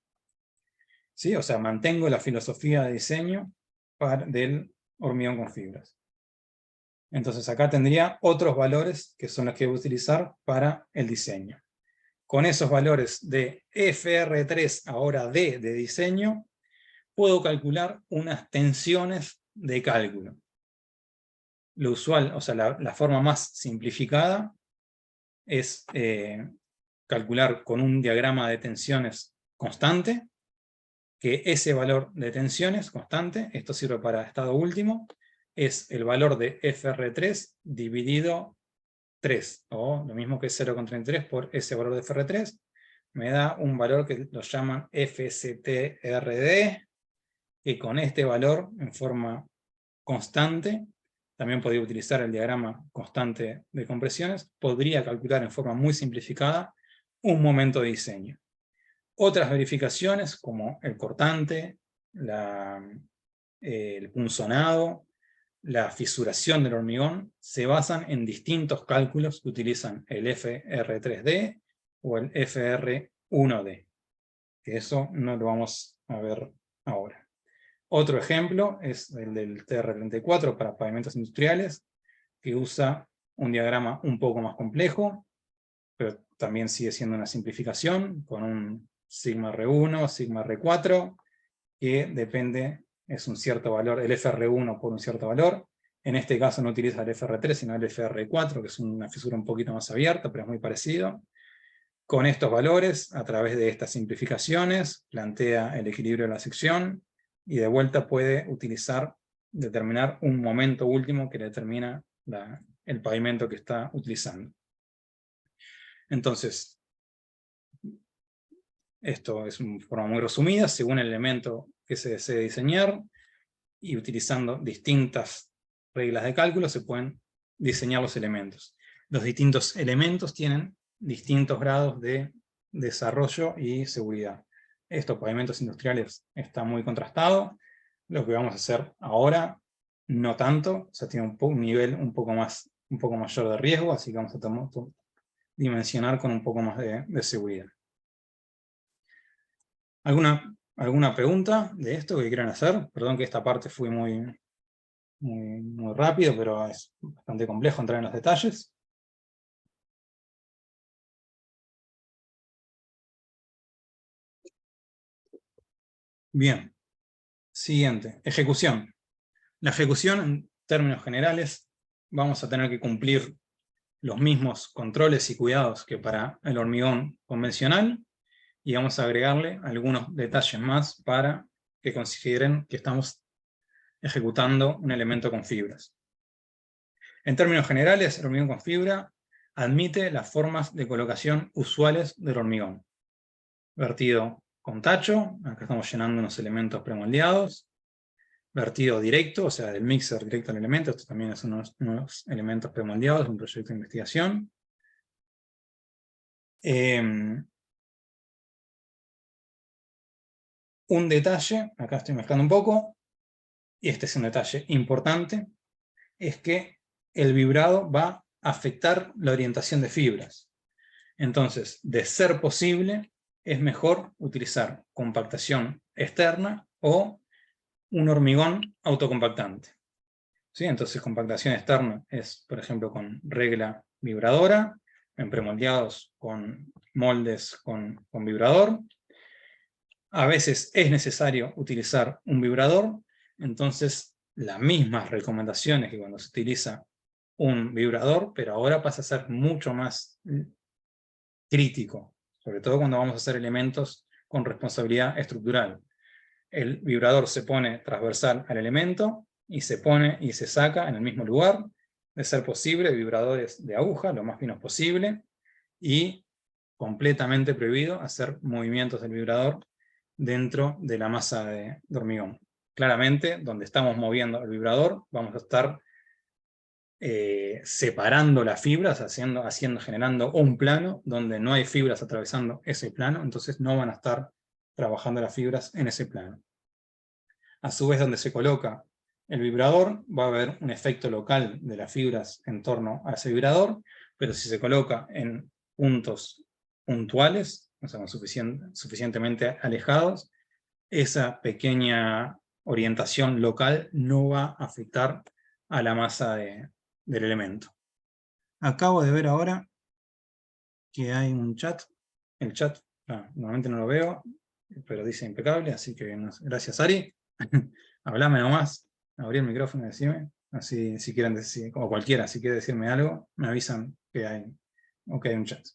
¿Sí? O sea, mantengo la filosofía de diseño del hormigón con fibras. Entonces acá tendría otros valores que son los que voy a utilizar para el diseño. Con esos valores de FR3, ahora D de diseño, puedo calcular unas tensiones de cálculo. Lo usual, o sea, la forma más simplificada es calcular con un diagrama de tensiones constante, que ese valor de tensiones constante, esto sirve para estado último, es el valor de FR3 dividido 3, o lo mismo que 0,33 por ese valor de FR3, me da un valor que lo llaman FSTRD, que con este valor, en forma constante, también podría utilizar el diagrama constante de compresiones, podría calcular en forma muy simplificada un momento de diseño. Otras verificaciones, como el cortante, el punzonado, la fisuración del hormigón, se basan en distintos cálculos que utilizan el FR3D o el FR1D, que eso no lo vamos a ver ahora. Otro ejemplo es el del TR34 para pavimentos industriales, que usa un diagrama un poco más complejo, pero también sigue siendo una simplificación, con un sigma R1, sigma R4, que depende, es un cierto valor, el FR1 por un cierto valor. En este caso no utiliza el FR3, sino el FR4, que es una fisura un poquito más abierta, pero es muy parecido. Con estos valores, a través de estas simplificaciones, plantea el equilibrio de la sección, y de vuelta puede determinar un momento último que determina el pavimento que está utilizando. Entonces, esto es una forma muy resumida, según el elemento que se desee diseñar, y utilizando distintas reglas de cálculo se pueden diseñar los elementos. Los distintos elementos tienen distintos grados de desarrollo y seguridad. Estos pavimentos industriales está muy contrastado. Lo que vamos a hacer ahora no tanto, o sea, tiene un nivel un poco mayor de riesgo, así que vamos a dimensionar con un poco más de seguridad. ¿Alguna pregunta de esto que quieran hacer? Perdón que esta parte fue muy rápido, pero es bastante complejo entrar en los detalles. Bien. Siguiente, ejecución. La ejecución, en términos generales, vamos a tener que cumplir los mismos controles y cuidados que para el hormigón convencional, y vamos a agregarle algunos detalles más para que consideren que estamos ejecutando un elemento con fibras. En términos generales, el hormigón con fibra admite las formas de colocación usuales del hormigón. Vertido con tacho, acá estamos llenando unos elementos premoldeados. Vertido directo, o sea, del mixer directo al elemento, esto también es unos elementos premoldeados, un proyecto de investigación. Un detalle, acá estoy mezclando un poco, y este es un detalle importante, es que el vibrado va a afectar la orientación de fibras. Entonces, de ser posible, es mejor utilizar compactación externa o un hormigón autocompactante. ¿Sí? Entonces, compactación externa es, por ejemplo, con regla vibradora, en premoldeados con moldes con vibrador. A veces es necesario utilizar un vibrador, entonces las mismas recomendaciones que cuando se utiliza un vibrador, pero ahora pasa a ser mucho más crítico, sobre todo cuando vamos a hacer elementos con responsabilidad estructural. El vibrador se pone transversal al elemento y se pone y se saca en el mismo lugar, de ser posible, vibradores de aguja, lo más finos posible, y completamente prohibido hacer movimientos del vibrador dentro de la masa de hormigón. Claramente, donde estamos moviendo el vibrador, vamos a estar separando las fibras, generando un plano donde no hay fibras atravesando ese plano, entonces no van a estar trabajando las fibras en ese plano. A su vez, donde se coloca el vibrador, va a haber un efecto local de las fibras en torno a ese vibrador, pero si se coloca en puntos puntuales, o sea, suficientemente alejados, esa pequeña orientación local no va a afectar a la masa del elemento. Acabo de ver ahora que hay un chat. El chat, normalmente no lo veo, pero dice impecable, así que gracias, Ari. Hablame nomás, abrí el micrófono y decime, así si quieren decir, o cualquiera, si quiere decirme algo, me avisan que hay un chat.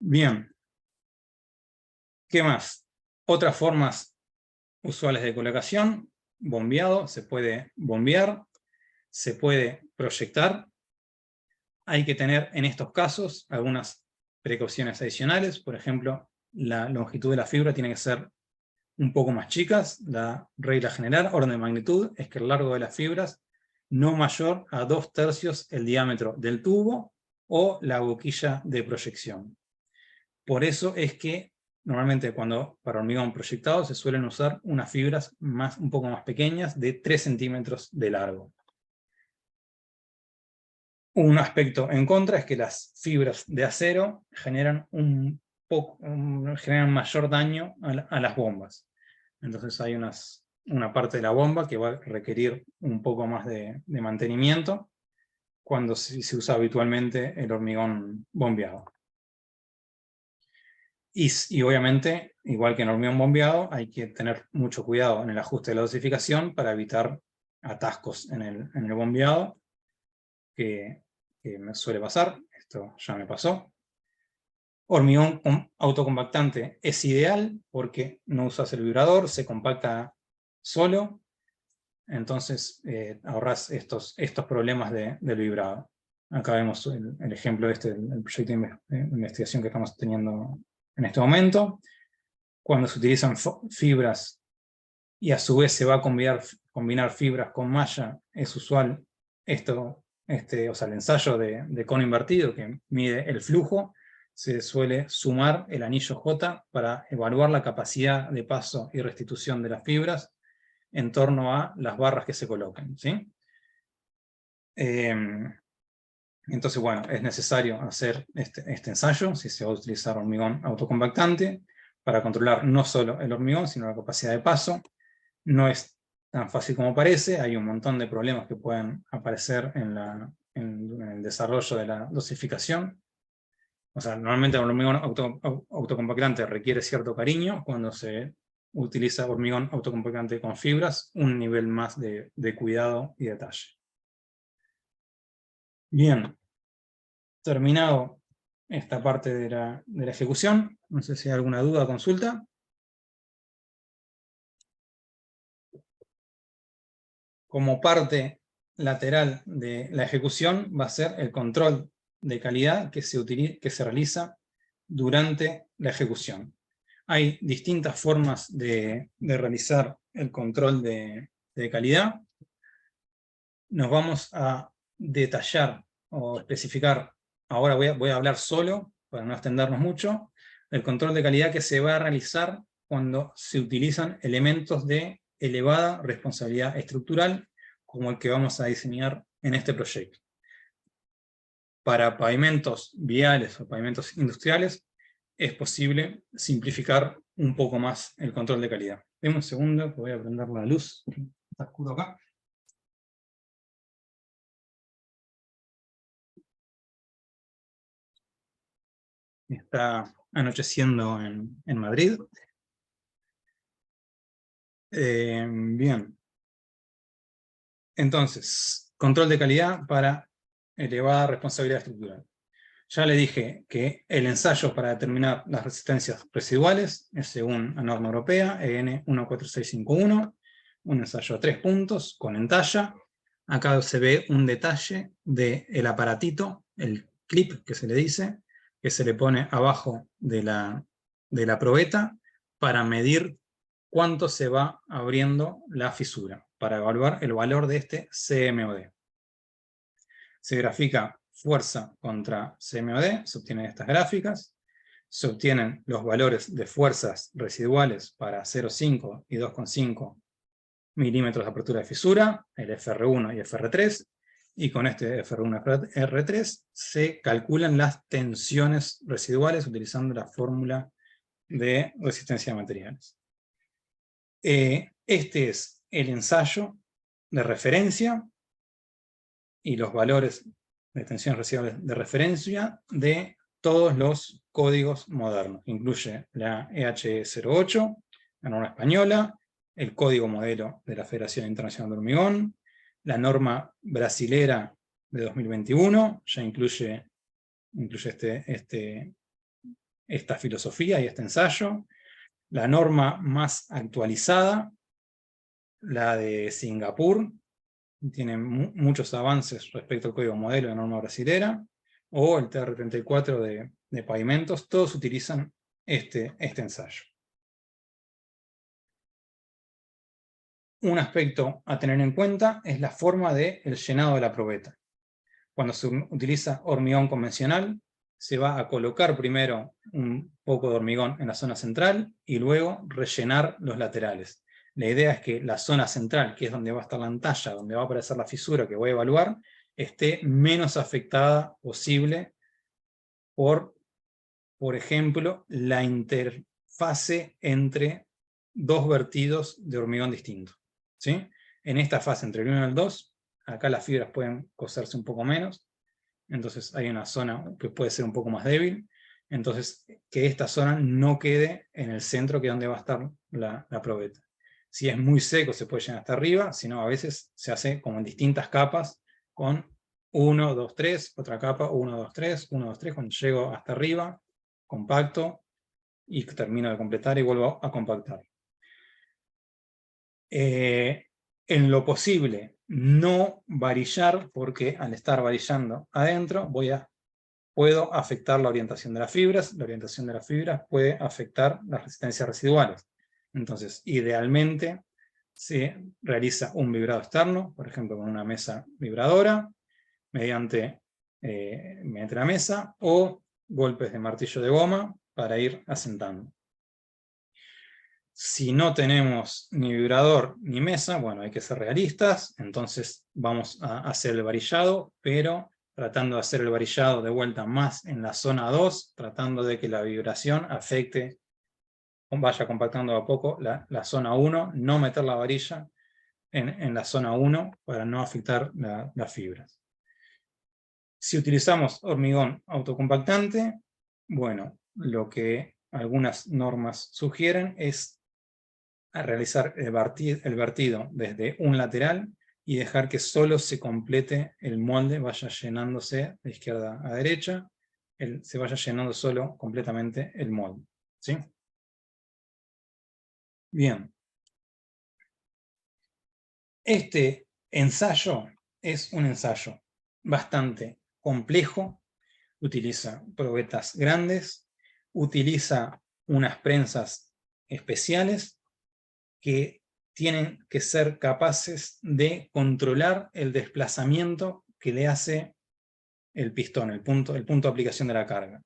Bien. ¿Qué más? Otras formas usuales de colocación, bombeado, se puede bombear, se puede proyectar. Hay que tener en estos casos algunas precauciones adicionales, por ejemplo, la longitud de la fibra tiene que ser un poco más chicas. La regla general, orden de magnitud, es que el largo de las fibras no mayor a 2/3 el diámetro del tubo o la boquilla de proyección. Por eso es que normalmente para hormigón proyectado se suelen usar unas fibras un poco más pequeñas de 3 centímetros de largo. Un aspecto en contra es que las fibras de acero generan mayor daño a las bombas. Entonces hay una parte de la bomba que va a requerir un poco más de mantenimiento cuando se usa habitualmente el hormigón bombeado. Y obviamente, igual que en el hormigón bombeado, hay que tener mucho cuidado en el ajuste de la dosificación para evitar atascos en el bombeado, que me suele pasar, esto ya me pasó. Hormigón autocompactante es ideal porque no usas el vibrador, se compacta solo, entonces ahorras estos problemas del vibrado. Acá vemos el ejemplo del proyecto de investigación que estamos teniendo en este momento. Cuando se utilizan fibras y a su vez se va a combinar fibras con malla, es usual o sea, el ensayo de cono invertido que mide el flujo, se suele sumar el anillo J para evaluar la capacidad de paso y restitución de las fibras, en torno a las barras que se coloquen, ¿sí? Entonces, bueno, es necesario hacer este ensayo, si se va a utilizar hormigón autocompactante, para controlar no solo el hormigón, sino la capacidad de paso. No es tan fácil como parece, hay un montón de problemas que pueden aparecer en el desarrollo de la dosificación. O sea, normalmente el hormigón autocompactante requiere cierto cariño. Cuando se utiliza hormigón autocompactante con fibras, un nivel más de cuidado y detalle. Bien, terminado esta parte de la ejecución, no sé si hay alguna duda o consulta. Como parte lateral de la ejecución va a ser el control de calidad que se realiza durante la ejecución. Hay distintas formas de realizar el control de calidad. Nos vamos a detallar o especificar, ahora voy a hablar solo, para no extendernos mucho, el control de calidad que se va a realizar cuando se utilizan elementos de elevada responsabilidad estructural, como el que vamos a diseñar en este proyecto. Para pavimentos viales o pavimentos industriales, es posible simplificar un poco más el control de calidad. Deme un segundo, que voy a prender la luz. Está oscuro acá. Está anocheciendo en Madrid. Bien. Entonces, control de calidad para elevada responsabilidad estructural. Ya le dije que el ensayo para determinar las resistencias residuales es según la norma europea, EN 14651, un ensayo a 3 puntos, con entalla. Acá se ve un detalle del aparatito, el clip que se le dice, que se le pone abajo de la probeta para medir cuánto se va abriendo la fisura, para evaluar el valor de este CMOD. Se grafica fuerza contra CMOD, se obtienen estas gráficas, se obtienen los valores de fuerzas residuales para 0,5 y 2,5 milímetros de apertura de fisura, el FR1 y FR3, y con este FR1 y FR3 se calculan las tensiones residuales utilizando la fórmula de resistencia de materiales. Este es el ensayo de referencia y los valores de tensiones residuales de referencia de todos los códigos modernos. Incluye la EHE08, la norma española, el código modelo de la Federación Internacional de Hormigón, la norma brasilera de 2021, ya incluye esta filosofía y este ensayo. La norma más actualizada, la de Singapur, tiene muchos avances respecto al código modelo de norma brasilera, o el TR34 de pavimentos, todos utilizan este ensayo. Un aspecto a tener en cuenta es la forma del llenado de la probeta. Cuando se utiliza hormigón convencional, se va a colocar primero un poco de hormigón en la zona central y luego rellenar los laterales. La idea es que la zona central, que es donde va a estar la entalla, donde va a aparecer la fisura que voy a evaluar, esté menos afectada posible por ejemplo, la interfase entre dos vertidos de hormigón distinto, ¿sí? En esta fase entre el 1 y el 2, acá las fibras pueden coserse un poco menos, entonces hay una zona que puede ser un poco más débil, entonces que esta zona no quede en el centro, que es donde va a estar la probeta. Si es muy seco se puede llenar hasta arriba, si no a veces se hace como en distintas capas, con 1, 2, 3, otra capa, 1, 2, 3, 1, 2, 3, cuando llego hasta arriba, compacto, y termino de completar y vuelvo a compactar. En lo posible, no varillar, porque al estar varillando adentro, puedo afectar la orientación de las fibras. La orientación de las fibras puede afectar las resistencias residuales. Entonces, idealmente, se realiza un vibrado externo, por ejemplo con una mesa vibradora, mediante la mesa, o golpes de martillo de goma para ir asentando. Si no tenemos ni vibrador ni mesa, bueno, hay que ser realistas, entonces vamos a hacer el varillado, pero tratando de hacer el varillado de vuelta más en la zona 2, tratando de que la vibración afecte, vaya compactando a poco la zona 1, no meter la varilla en la zona 1 para no afectar las fibras. Si utilizamos hormigón autocompactante, bueno, lo que algunas normas sugieren es a realizar el vertido desde un lateral y dejar que solo se complete el molde, vaya llenándose de izquierda a derecha, se vaya llenando solo completamente el molde. ¿Sí? Bien. Este ensayo es un ensayo bastante complejo, utiliza probetas grandes, utiliza unas prensas especiales que tienen que ser capaces de controlar el desplazamiento que le hace el pistón, el punto de aplicación de la carga.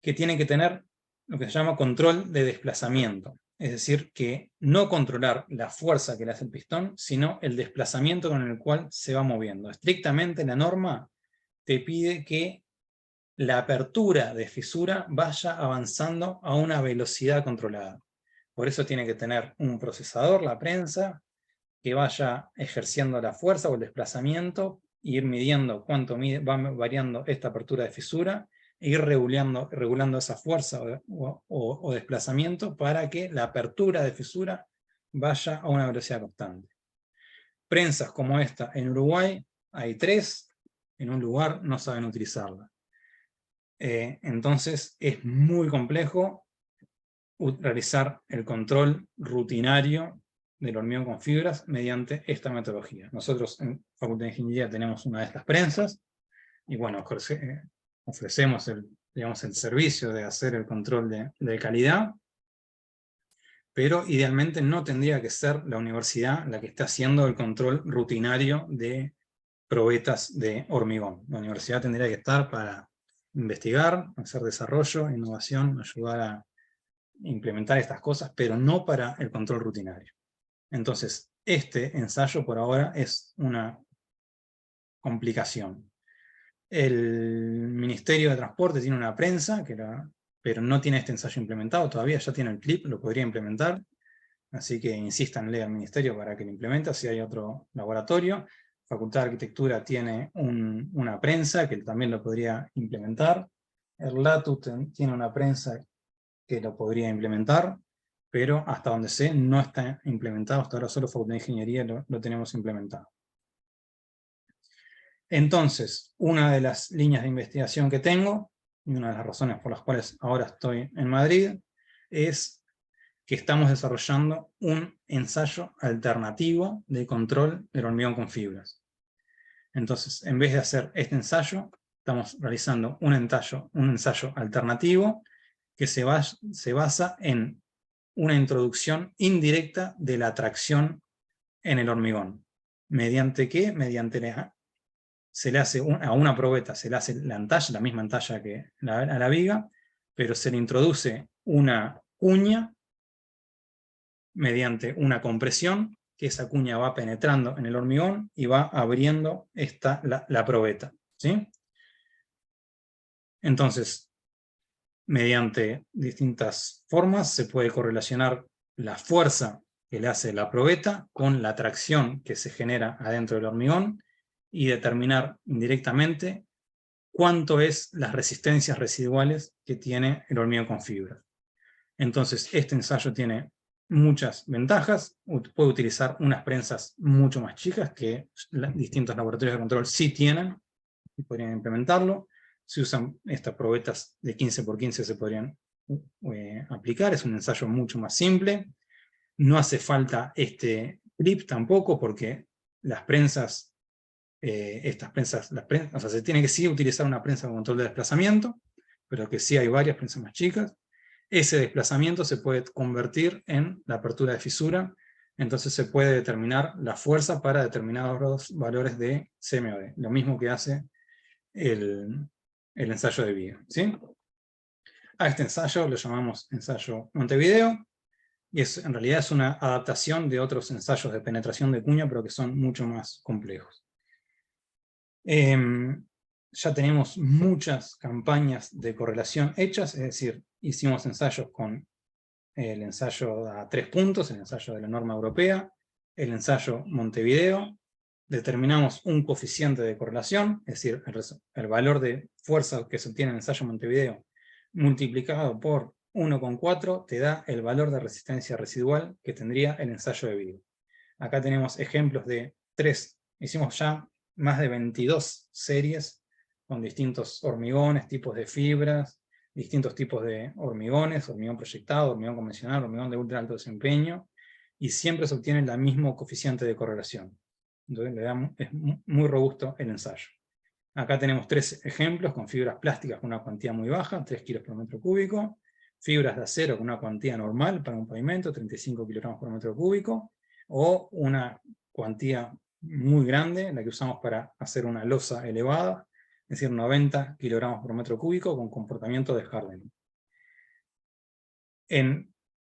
Que tienen que tener lo que se llama control de desplazamiento. Es decir, que no controlar la fuerza que le hace el pistón, sino el desplazamiento con el cual se va moviendo. Estrictamente la norma te pide que la apertura de fisura vaya avanzando a una velocidad controlada. Por eso tiene que tener un procesador, la prensa, que vaya ejerciendo la fuerza o el desplazamiento, e ir midiendo cuánto va variando esta apertura de fisura, e ir regulando esa fuerza o desplazamiento para que la apertura de fisura vaya a una velocidad constante. Prensas como esta en Uruguay hay 3, en un lugar no saben utilizarla. Entonces es muy complejo realizar el control rutinario del hormigón con fibras mediante esta metodología. Nosotros en Facultad de Ingeniería tenemos una de estas prensas, y bueno, ofrecemos el servicio de hacer el control de calidad, pero idealmente no tendría que ser la universidad la que esté haciendo el control rutinario de probetas de hormigón. La universidad tendría que estar para investigar, hacer desarrollo, innovación, ayudar a implementar estas cosas, pero no para el control rutinario. Entonces, este ensayo por ahora es una complicación. El Ministerio de Transporte tiene una prensa, pero no tiene este ensayo implementado todavía, ya tiene el clip, lo podría implementar, así que insístanle al Ministerio para que lo implemente, si hay otro laboratorio. Facultad de Arquitectura tiene una prensa que también lo podría implementar. El LATU tiene una prensa que lo podría implementar, pero hasta donde sé no está implementado, hasta ahora solo Facultad de Ingeniería lo tenemos implementado. Entonces, una de las líneas de investigación que tengo, y una de las razones por las cuales ahora estoy en Madrid, es que estamos desarrollando un ensayo alternativo de control del hormigón con fibras. Entonces, en vez de hacer este ensayo, estamos realizando un ensayo alternativo que se basa en una introduccción indirecta de la tracción en el hormigón. ¿Mediante qué? Mediante se le hace a una probeta, se le hace la entalla, la misma entalla que a la viga, pero se le introduce una cuña mediante una compresión, que esa cuña va penetrando en el hormigón y va abriendo la probeta. ¿Sí? Entonces, mediante distintas formas se puede correlacionar la fuerza que le hace la probeta con la tracción que se genera adentro del hormigón y determinar indirectamente cuánto es las resistencias residuales que tiene el hormigón con fibra. Entonces, este ensayo tiene muchas ventajas. Puede utilizar unas prensas mucho más chicas que distintos laboratorios de control sí tienen y podrían implementarlo. Se usan estas probetas de 15 por 15, se podrían aplicar. Es un ensayo mucho más simple. No hace falta este clip tampoco, porque las prensas, o sea, se tiene que sí utilizar una prensa con control de desplazamiento, pero que sí hay varias prensas más chicas. Ese desplazamiento se puede convertir en la apertura de fisura, entonces se puede determinar la fuerza para determinados valores de CMOD, lo mismo que hace el ensayo de viga. ¿Sí? A este ensayo lo llamamos ensayo Montevideo, y en realidad es una adaptación de otros ensayos de penetración de cuña, pero que son mucho más complejos. Ya tenemos muchas campañas de correlación hechas, es decir, hicimos ensayos con el ensayo a 3 puntos, el ensayo de la norma europea, el ensayo Montevideo, determinamos un coeficiente de correlación, es decir, el valor de fuerza que se obtiene en el ensayo Montevideo multiplicado por 1,4 te da el valor de resistencia residual que tendría el ensayo de Vigo. Acá tenemos ejemplos de 3, hicimos ya más de 22 series con distintos hormigones, tipos de fibras, distintos tipos de hormigones, hormigón proyectado, hormigón convencional, hormigón de ultra alto desempeño, y siempre se obtiene el mismo coeficiente de correlación. Entonces es muy robusto el ensayo. Acá tenemos 3 ejemplos con fibras plásticas con una cuantía muy baja, 3 kilos por metro cúbico, fibras de acero con una cuantía normal para un pavimento, 35 kilogramos por metro cúbico, o una cuantía muy grande, la que usamos para hacer una losa elevada, es decir, 90 kilogramos por metro cúbico con comportamiento de hardening. En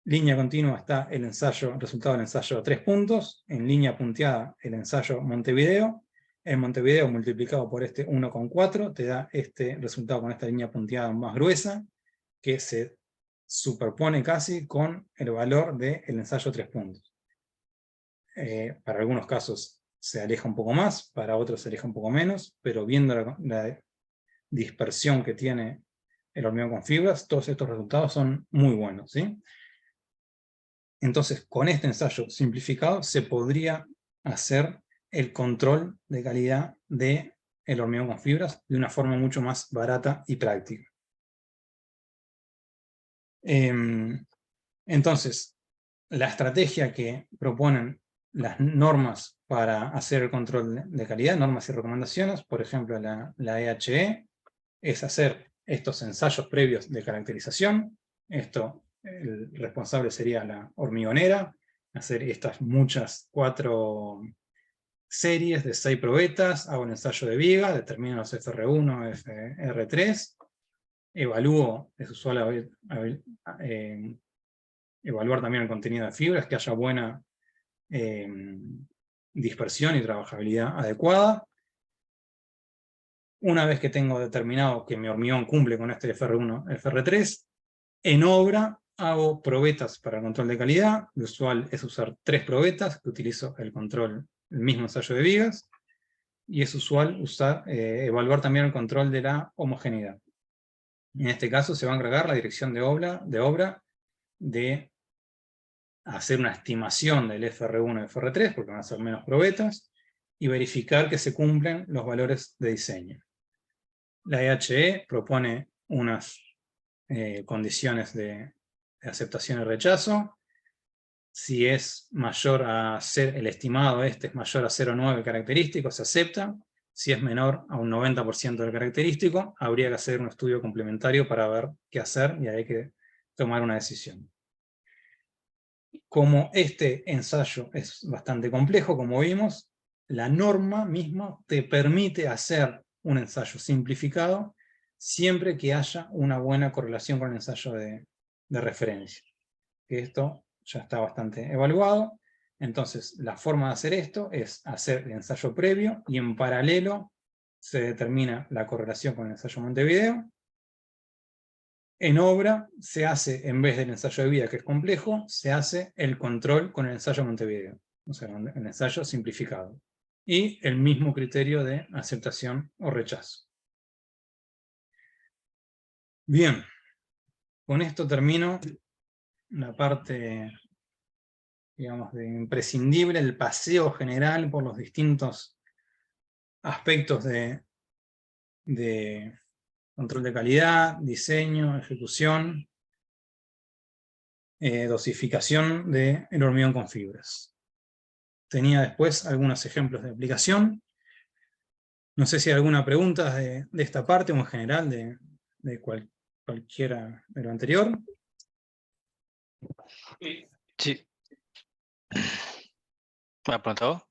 línea continua está el resultado del ensayo a 3 puntos, en línea punteada el ensayo Montevideo. En Montevideo multiplicado por este 1,4 te da este resultado con esta línea punteada más gruesa, que se superpone casi con el valor del ensayo 3 puntos. Para algunos casos se aleja un poco más, para otros se aleja un poco menos, pero viendo la dispersión que tiene el hormigón con fibras, todos estos resultados son muy buenos, ¿sí? Entonces, con este ensayo simplificado se podría hacer el control de calidad del hormigón con fibras de una forma mucho más barata y práctica. Entonces, la estrategia que proponen las normas para hacer el control de calidad, normas y recomendaciones, por ejemplo la EHE, es hacer estos ensayos previos de caracterización. Esto, el responsable sería la hormigonera, hacer estas 4 series de 6 probetas, hago el ensayo de viga, determino los FR1, FR3, evalúo, es usual evaluar también el contenido de fibras, que haya buena dispersión y trabajabilidad adecuada. Una vez que tengo determinado que mi hormigón cumple con este FR1, FR3, en obra hago probetas para el control de calidad. Lo usual es usar 3 probetas, que utilizo el mismo ensayo de vigas, y es usual evaluar también el control de la homogeneidad. En este caso se va a encargar la dirección de obra de hacer una estimación del FR1 y FR3, porque van a ser menos probetas, y verificar que se cumplen los valores de diseño. La EHE propone unas condiciones de aceptación y rechazo. Si es mayor a el estimado es mayor a 0,9 característico, se acepta. Si es menor a un 90% del característico, habría que hacer un estudio complementario para ver qué hacer y hay que tomar una decisión. Como este ensayo es bastante complejo, como vimos, la norma misma te permite hacer un ensayo simplificado siempre que haya una buena correlación con el ensayo de referencia. Esto ya está bastante evaluado. Entonces, la forma de hacer esto es hacer el ensayo previo y en paralelo se determina la correlación con el ensayo Montevideo. En obra se hace, en vez del ensayo de vida, que es complejo, se hace el control con el ensayo Montevideo, o sea, el ensayo simplificado. Y el mismo criterio de aceptación o rechazo. Bien, con esto termino la parte, digamos, de imprescindible, el paseo general por los distintos aspectos de control de calidad, diseño, ejecución, dosificación del hormigón con fibras. Tenía después algunos ejemplos de aplicación. No sé si hay alguna pregunta de esta parte o en general de cualquiera de lo anterior. Sí. ¿Me ha preguntado?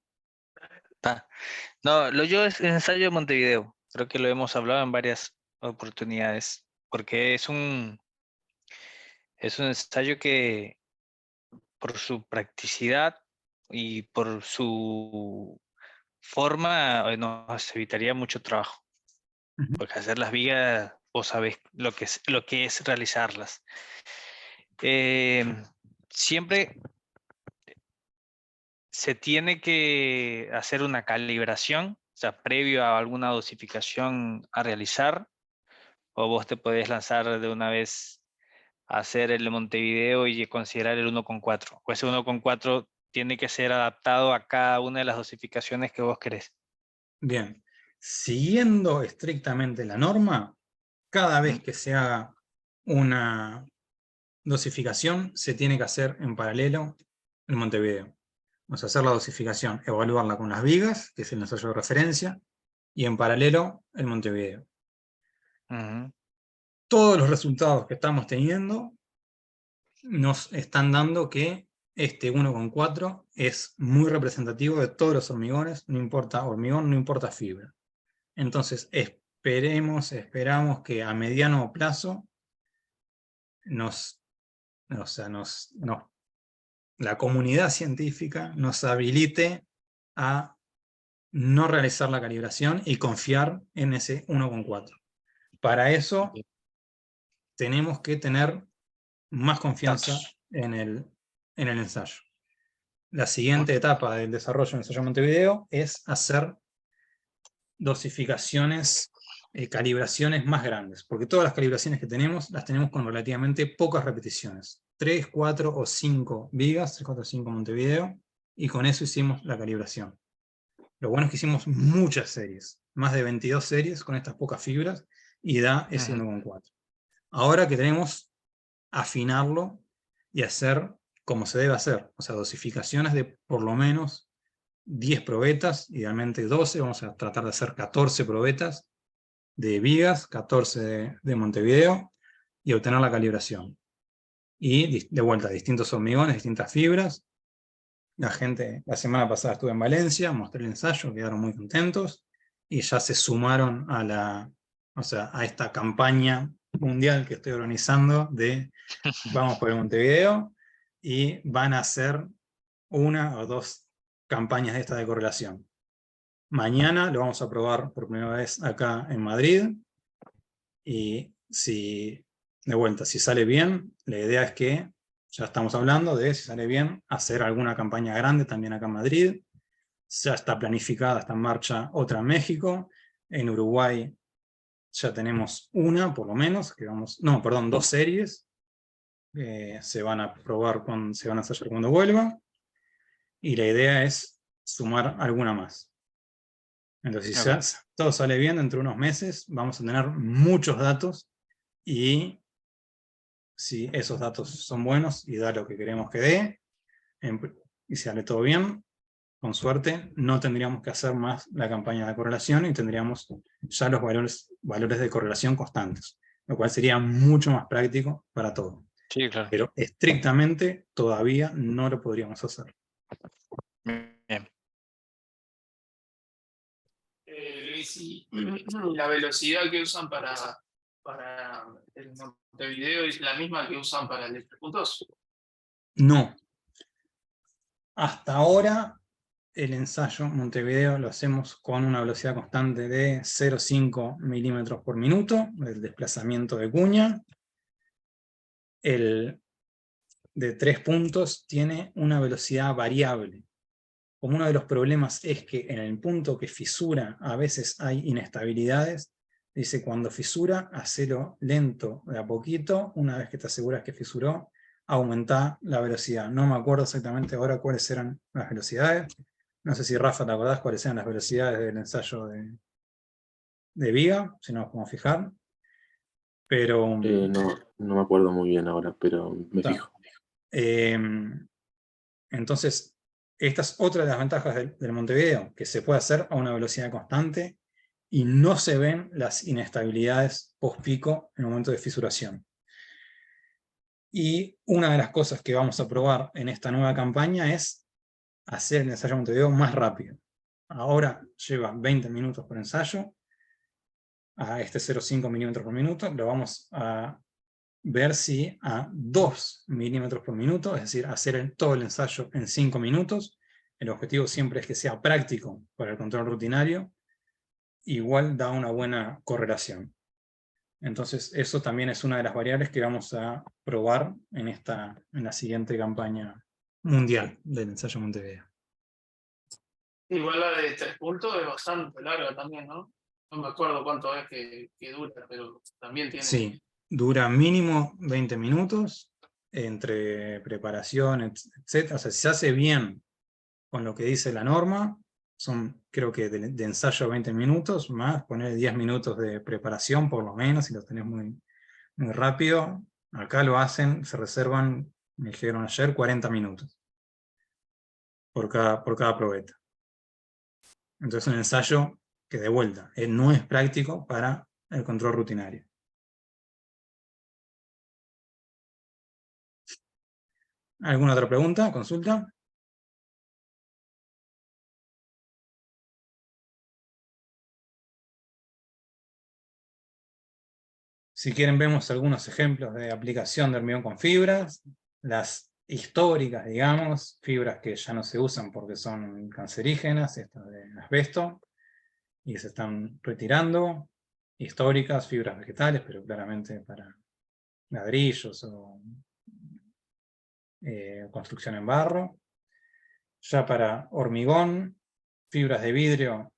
No, lo yo es el ensayo de Montevideo. Creo que lo hemos hablado en varias oportunidades, porque es un Es un ensayo que, por su practicidad y por su forma, nos evitaría mucho trabajo. Ujú. Porque hacer las vigas, vos sabés lo que es realizarlas. Siempre se tiene que hacer una calibración, o sea, previo a alguna dosificación a realizar, o vos te podés lanzar de una vez a hacer el de Montevideo y considerar el 1,4. O ese 1,4 tiene que ser adaptado a cada una de las dosificaciones que vos querés. Bien, siguiendo estrictamente la norma, cada vez que se haga una dosificación, se tiene que hacer en paralelo el Montevideo. Vamos a hacer la dosificación, evaluarla con las vigas, que es el ensayo de referencia, y en paralelo el Montevideo. Ujú. Todos los resultados que estamos teniendo nos están dando que este 1,4 es muy representativo de todos los hormigones, no importa hormigón, no importa fibra. Entonces esperamos que a mediano plazo la comunidad científica nos habilite a no realizar la calibración y confiar en ese 1,4. Para eso tenemos que tener más confianza Datos. en el ensayo. La siguiente etapa del desarrollo del ensayo Montevideo es hacer dosificaciones, calibraciones más grandes, porque todas las calibraciones que tenemos las tenemos con relativamente pocas repeticiones. 3, 4 o 5 vigas, 3, 4 o 5 Montevideo, y con eso hicimos la calibración. Lo bueno es que hicimos muchas series, más de 22 series con estas pocas fibras, y da ese 1,4. Ahora queremos afinarlo y hacer como se debe hacer, o sea, dosificaciones de por lo menos 10 probetas, idealmente 12, vamos a tratar de hacer 14 probetas de vigas, 14 de Montevideo, y obtener la calibración. Y de vuelta, distintos hormigones, distintas fibras. La semana pasada estuve en Valencia, mostré el ensayo, quedaron muy contentos, y ya se sumaron a esta campaña mundial que estoy organizando de Vamos por el Montevideo, y van a hacer una o dos campañas de esta de correlación. Mañana lo vamos a probar por primera vez acá en Madrid, y de vuelta, si sale bien, la idea es que, ya estamos hablando de, si sale bien, hacer alguna campaña grande también acá en Madrid. Ya está planificada, está en marcha otra en México. En Uruguay ya tenemos una, por lo menos, dos series. Se van a probar, se van a hacer cuando vuelva. Y la idea es sumar alguna más. Entonces, si todo sale bien, dentro de unos meses vamos a tener muchos datos, y si esos datos son buenos y da lo que queremos que dé, y si sale todo bien, con suerte, no tendríamos que hacer más la campaña de correlación y tendríamos ya los valores de correlación constantes, lo cual sería mucho más práctico para todo. Sí, claro. Pero estrictamente todavía no lo podríamos hacer. Bien. Luis, y la velocidad que usan para el Montevideo es la misma que usan para el de 3 puntos. No. Hasta ahora, el ensayo Montevideo lo hacemos con una velocidad constante de 0,5 milímetros por minuto, el desplazamiento de cuña. El de 3 puntos tiene una velocidad variable. Como uno de los problemas es que en el punto que fisura a veces hay inestabilidades, dice cuando fisura, hacelo lento de a poquito, una vez que te aseguras que fisuró, aumenta la velocidad. No me acuerdo exactamente ahora cuáles eran las velocidades. No sé si Rafa te acordás cuáles eran las velocidades del ensayo de viga, si nos podemos fijar. Pero No me acuerdo muy bien ahora, pero me fijo. Entonces, esta es otra de las ventajas del Montevideo, que se puede hacer a una velocidad constante y no se ven las inestabilidades post-pico en el momento de fisuración. Y una de las cosas que vamos a probar en esta nueva campaña es hacer el ensayo Montevideo más rápido. Ahora lleva 20 minutos por ensayo, a este 0,5 milímetros por minuto, lo vamos a ver si a 2 milímetros por minuto, es decir, hacer todo el ensayo en 5 minutos, el objetivo siempre es que sea práctico para el control rutinario, igual da una buena correlación. Entonces eso también es una de las variables que vamos a probar en la siguiente campaña mundial del ensayo Montevideo. Igual la de 3 puntos es bastante larga también, ¿no? No me acuerdo cuánto es que dura, pero también tiene... Sí, dura mínimo 20 minutos entre preparación, etc. O sea, si se hace bien con lo que dice la norma, son creo que de ensayo 20 minutos, más poner 10 minutos de preparación por lo menos, si lo tenés muy, muy rápido. Acá lo hacen, se reservan, me dijeron ayer, 40 minutos por cada probeta. Entonces un ensayo que de vuelta, no es práctico para el control rutinario. ¿Alguna otra pregunta? ¿Consulta? Si quieren vemos algunos ejemplos de aplicación de hormigón con fibras, las históricas, digamos, fibras que ya no se usan porque son cancerígenas, estas de asbesto, y se están retirando, históricas, fibras vegetales, pero claramente para ladrillos o construcción en barro. Ya para hormigón, fibras de vidrio,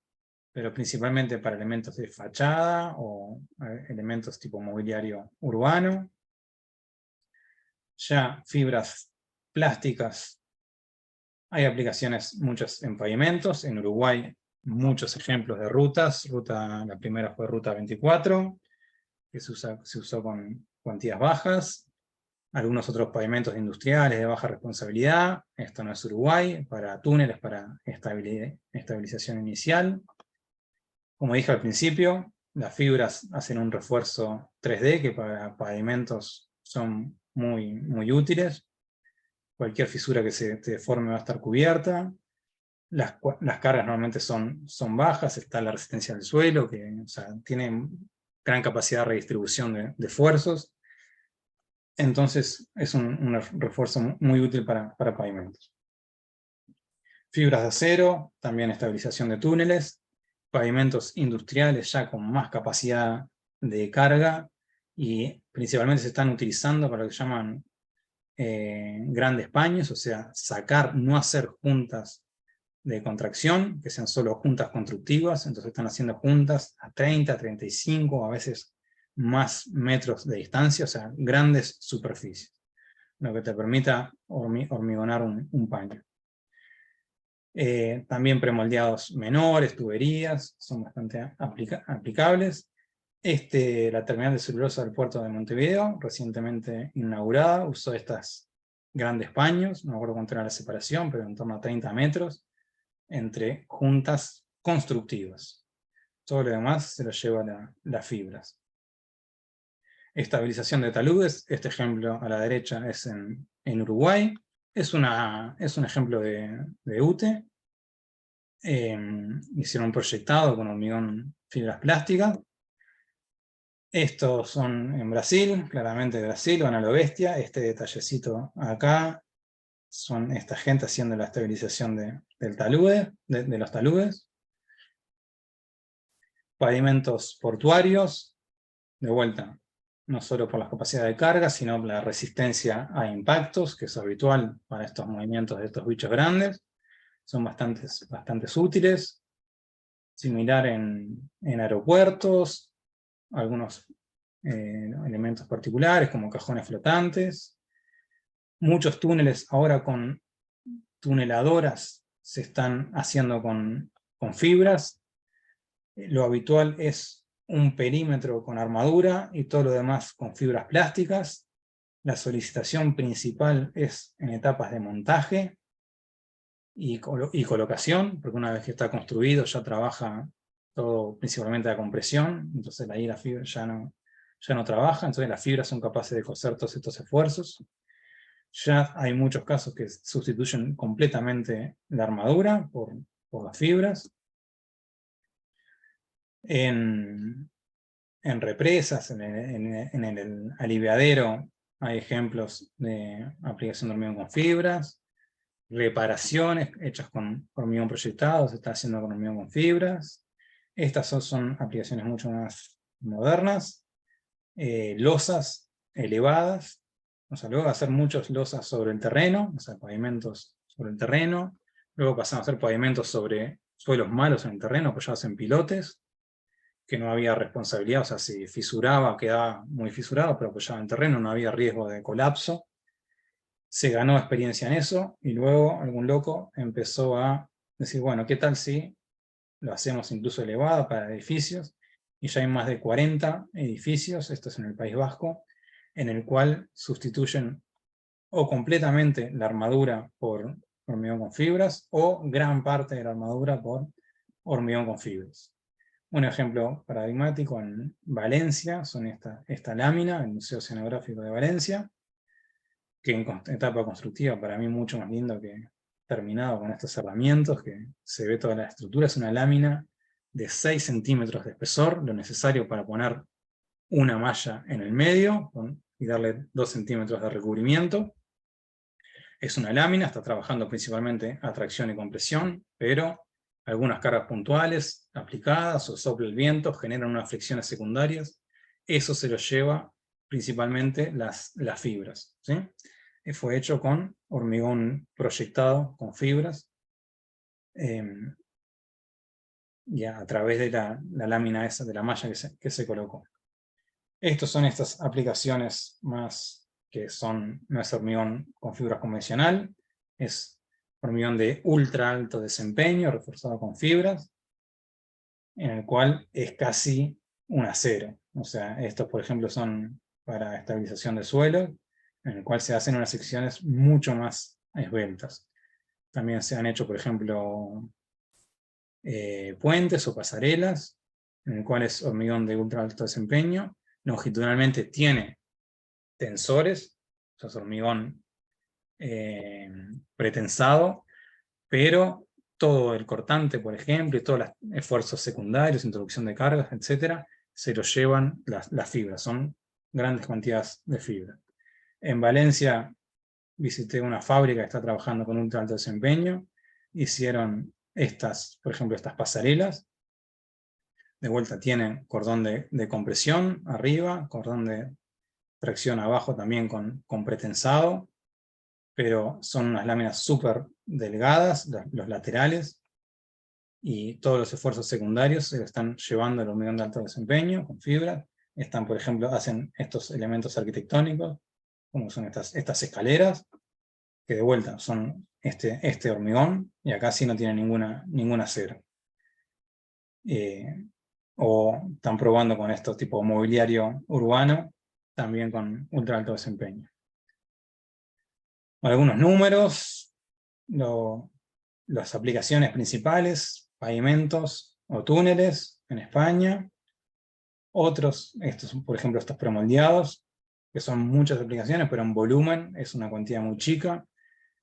pero principalmente para elementos de fachada o elementos tipo mobiliario urbano. Ya fibras plásticas, hay aplicaciones muchas en pavimentos, en Uruguay muchos ejemplos de rutas, la primera fue Ruta 24, que se usó con cuantías bajas, algunos otros pavimentos industriales de baja responsabilidad, esto no es Uruguay, para túneles para estabilización inicial. Como dije al principio, las fibras hacen un refuerzo 3D que para pavimentos son muy, muy útiles. Cualquier fisura que se deforme va a estar cubierta. Las cargas normalmente son bajas, está la resistencia del suelo, que tiene gran capacidad de redistribución de esfuerzos. Entonces es un refuerzo muy útil para pavimentos. Fibras de acero, también estabilización de túneles. Pavimentos industriales ya con más capacidad de carga y principalmente se están utilizando para lo que llaman grandes paños, o sea, no hacer juntas de contracción, que sean solo juntas constructivas, entonces están haciendo juntas a 30, 35, a veces más metros de distancia, o sea, grandes superficies, lo que te permita hormigonar un paño. También premoldeados menores, tuberías, son bastante aplicables. La terminal de celulosa del puerto de Montevideo, recientemente inaugurada, usó estas grandes paños, no me acuerdo cuánto era la separación, pero en torno a 30 metros, entre juntas constructivas. Todo lo demás se lo lleva las fibras. Estabilización de taludes, este ejemplo a la derecha es en Uruguay, es un ejemplo de UTE. Hicieron un proyectado con hormigón fibras plásticas. Estos son en Brasil, claramente de Brasil, van a lo bestia. Este detallecito acá son esta gente haciendo la estabilización de los taludes. Pavimentos portuarios, de vuelta, no solo por la capacidad de carga, sino por la resistencia a impactos, que es habitual para estos movimientos de estos bichos grandes. Son bastante útiles. Similar en aeropuertos, algunos elementos particulares como cajones flotantes. Muchos túneles ahora con tuneladoras se están haciendo con fibras. Lo habitual es un perímetro con armadura y todo lo demás con fibras plásticas. La solicitación principal es en etapas de montaje y colocación, porque una vez que está construido ya trabaja todo principalmente la compresión, entonces ahí la fibra ya no trabaja, entonces las fibras son capaces de coser todos estos esfuerzos. Ya hay muchos casos que sustituyen completamente la armadura por las fibras. En en represas, en el aliviadero, hay ejemplos de aplicación de hormigón con fibras, reparaciones hechas con hormigón proyectado, se está haciendo con hormigón con fibras. Estas son aplicaciones mucho más modernas. Losas elevadas, o sea, luego de hacer muchas losas sobre el terreno, o sea, pavimentos sobre el terreno, luego pasamos a hacer pavimentos sobre suelos malos en el terreno, apoyados en pilotes, que no había responsabilidad, o sea, si fisuraba, quedaba muy fisurado, pero apoyado en el terreno, no había riesgo de colapso. Se ganó experiencia en eso, y luego algún loco empezó a decir, bueno, ¿qué tal si lo hacemos incluso elevado para edificios? Y ya hay más de 40 edificios, esto es en el País Vasco, en el cual sustituyen o completamente la armadura por hormigón con fibras, o gran parte de la armadura por hormigón con fibras. Un ejemplo paradigmático en Valencia son esta lámina, el Museo Oceanográfico de Valencia, que en etapa constructiva para mí mucho más lindo que terminado con estos cerramientos, que se ve toda la estructura. Es una lámina de 6 centímetros de espesor, lo necesario para poner una malla en el medio y darle 2 centímetros de recubrimiento. Es una lámina, está trabajando principalmente a tracción y compresión, pero algunas cargas puntuales aplicadas o sopla el viento generan unas fricciones secundarias. Eso se lo lleva principalmente las fibras, ¿sí? Fue hecho con hormigón proyectado, con fibras, y a través de la lámina esa, de la malla que se colocó. Estas son estas aplicaciones más que no es hormigón con fibras convencional, es hormigón de ultra alto desempeño, reforzado con fibras, en el cual es casi un acero. O sea, estos por ejemplo son para estabilización de suelo, en el cual se hacen unas secciones mucho más esbeltas. También se han hecho, por ejemplo, puentes o pasarelas, en el cual es hormigón de ultra alto desempeño. Longitudinalmente tiene tensores, o sea, es hormigón pretensado, pero todo el cortante, por ejemplo, y todos los esfuerzos secundarios, introducción de cargas, etc., se lo llevan las fibras, son grandes cantidades de fibra. En Valencia visité una fábrica que está trabajando con ultra alto desempeño, hicieron por ejemplo, estas pasarelas. De vuelta tienen cordón de compresión arriba, cordón de tracción abajo también con pretensado, pero son unas láminas súper delgadas, los laterales, y todos los esfuerzos secundarios se lo están llevando el hormigón de alto desempeño, con fibras. Por ejemplo, hacen estos elementos arquitectónicos, como son estas escaleras, que de vuelta son este hormigón, y acá sí no tiene ningún acero. O están probando con esto tipo mobiliario urbano, también con ultra alto desempeño. Algunos números, las aplicaciones principales, pavimentos o túneles en España. Otros, por ejemplo, estos premoldeados, que son muchas aplicaciones, pero en volumen es una cantidad muy chica.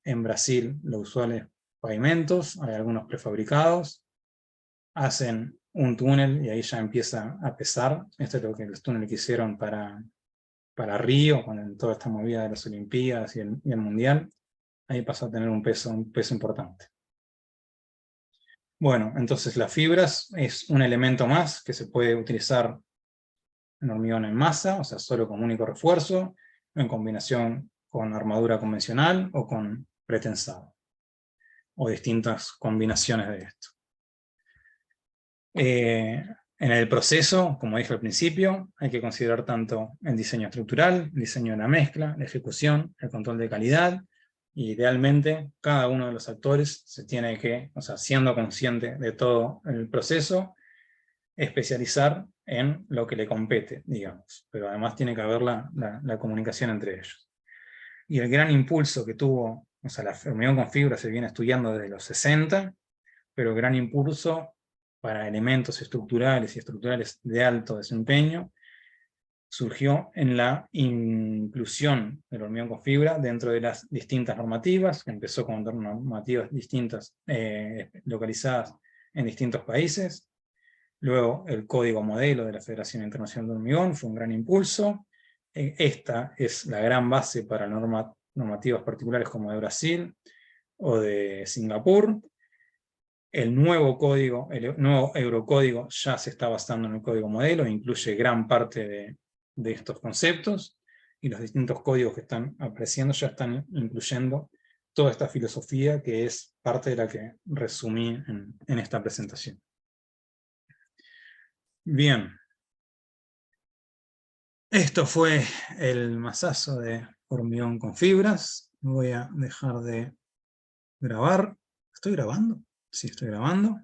En Brasil, lo usual es pavimentos, hay algunos prefabricados. Hacen un túnel y ahí ya empieza a pesar. Esto es lo que los túneles que hicieron para Río, con toda esta movida de las Olimpiadas y el Mundial. Ahí pasó a tener un peso importante. Bueno, entonces las fibras es un elemento más que se puede utilizar en hormigón en masa, o sea, solo como único refuerzo, en combinación con armadura convencional o con pretensado, o distintas combinaciones de esto. En el proceso, como dije al principio, hay que considerar tanto el diseño estructural, el diseño de la mezcla, la ejecución, el control de calidad, y idealmente cada uno de los actores se tiene que, o sea, siendo consciente de todo el proceso, especializar en lo que le compete, digamos, pero además tiene que haber la comunicación entre ellos. Y el gran impulso que tuvo, o sea, la hormigón con fibra se viene estudiando desde los 60, pero el gran impulso para elementos estructurales y estructurales de alto desempeño surgió en la inclusión del hormigón con fibra dentro de las distintas normativas, que empezó con normativas distintas, localizadas en distintos países. Luego el código modelo de la Federación Internacional de Hormigón fue un gran impulso. Esta es la gran base para normativas particulares como de Brasil o de Singapur. El nuevo código, el nuevo Eurocódigo ya se está basando en el código modelo, incluye gran parte de estos conceptos, y los distintos códigos que están apareciendo ya están incluyendo toda esta filosofía que es parte de la que resumí en esta presentación. Bien. Esto fue el masazo de hormigón con fibras. Voy a dejar de grabar. ¿Estoy grabando? Sí, estoy grabando.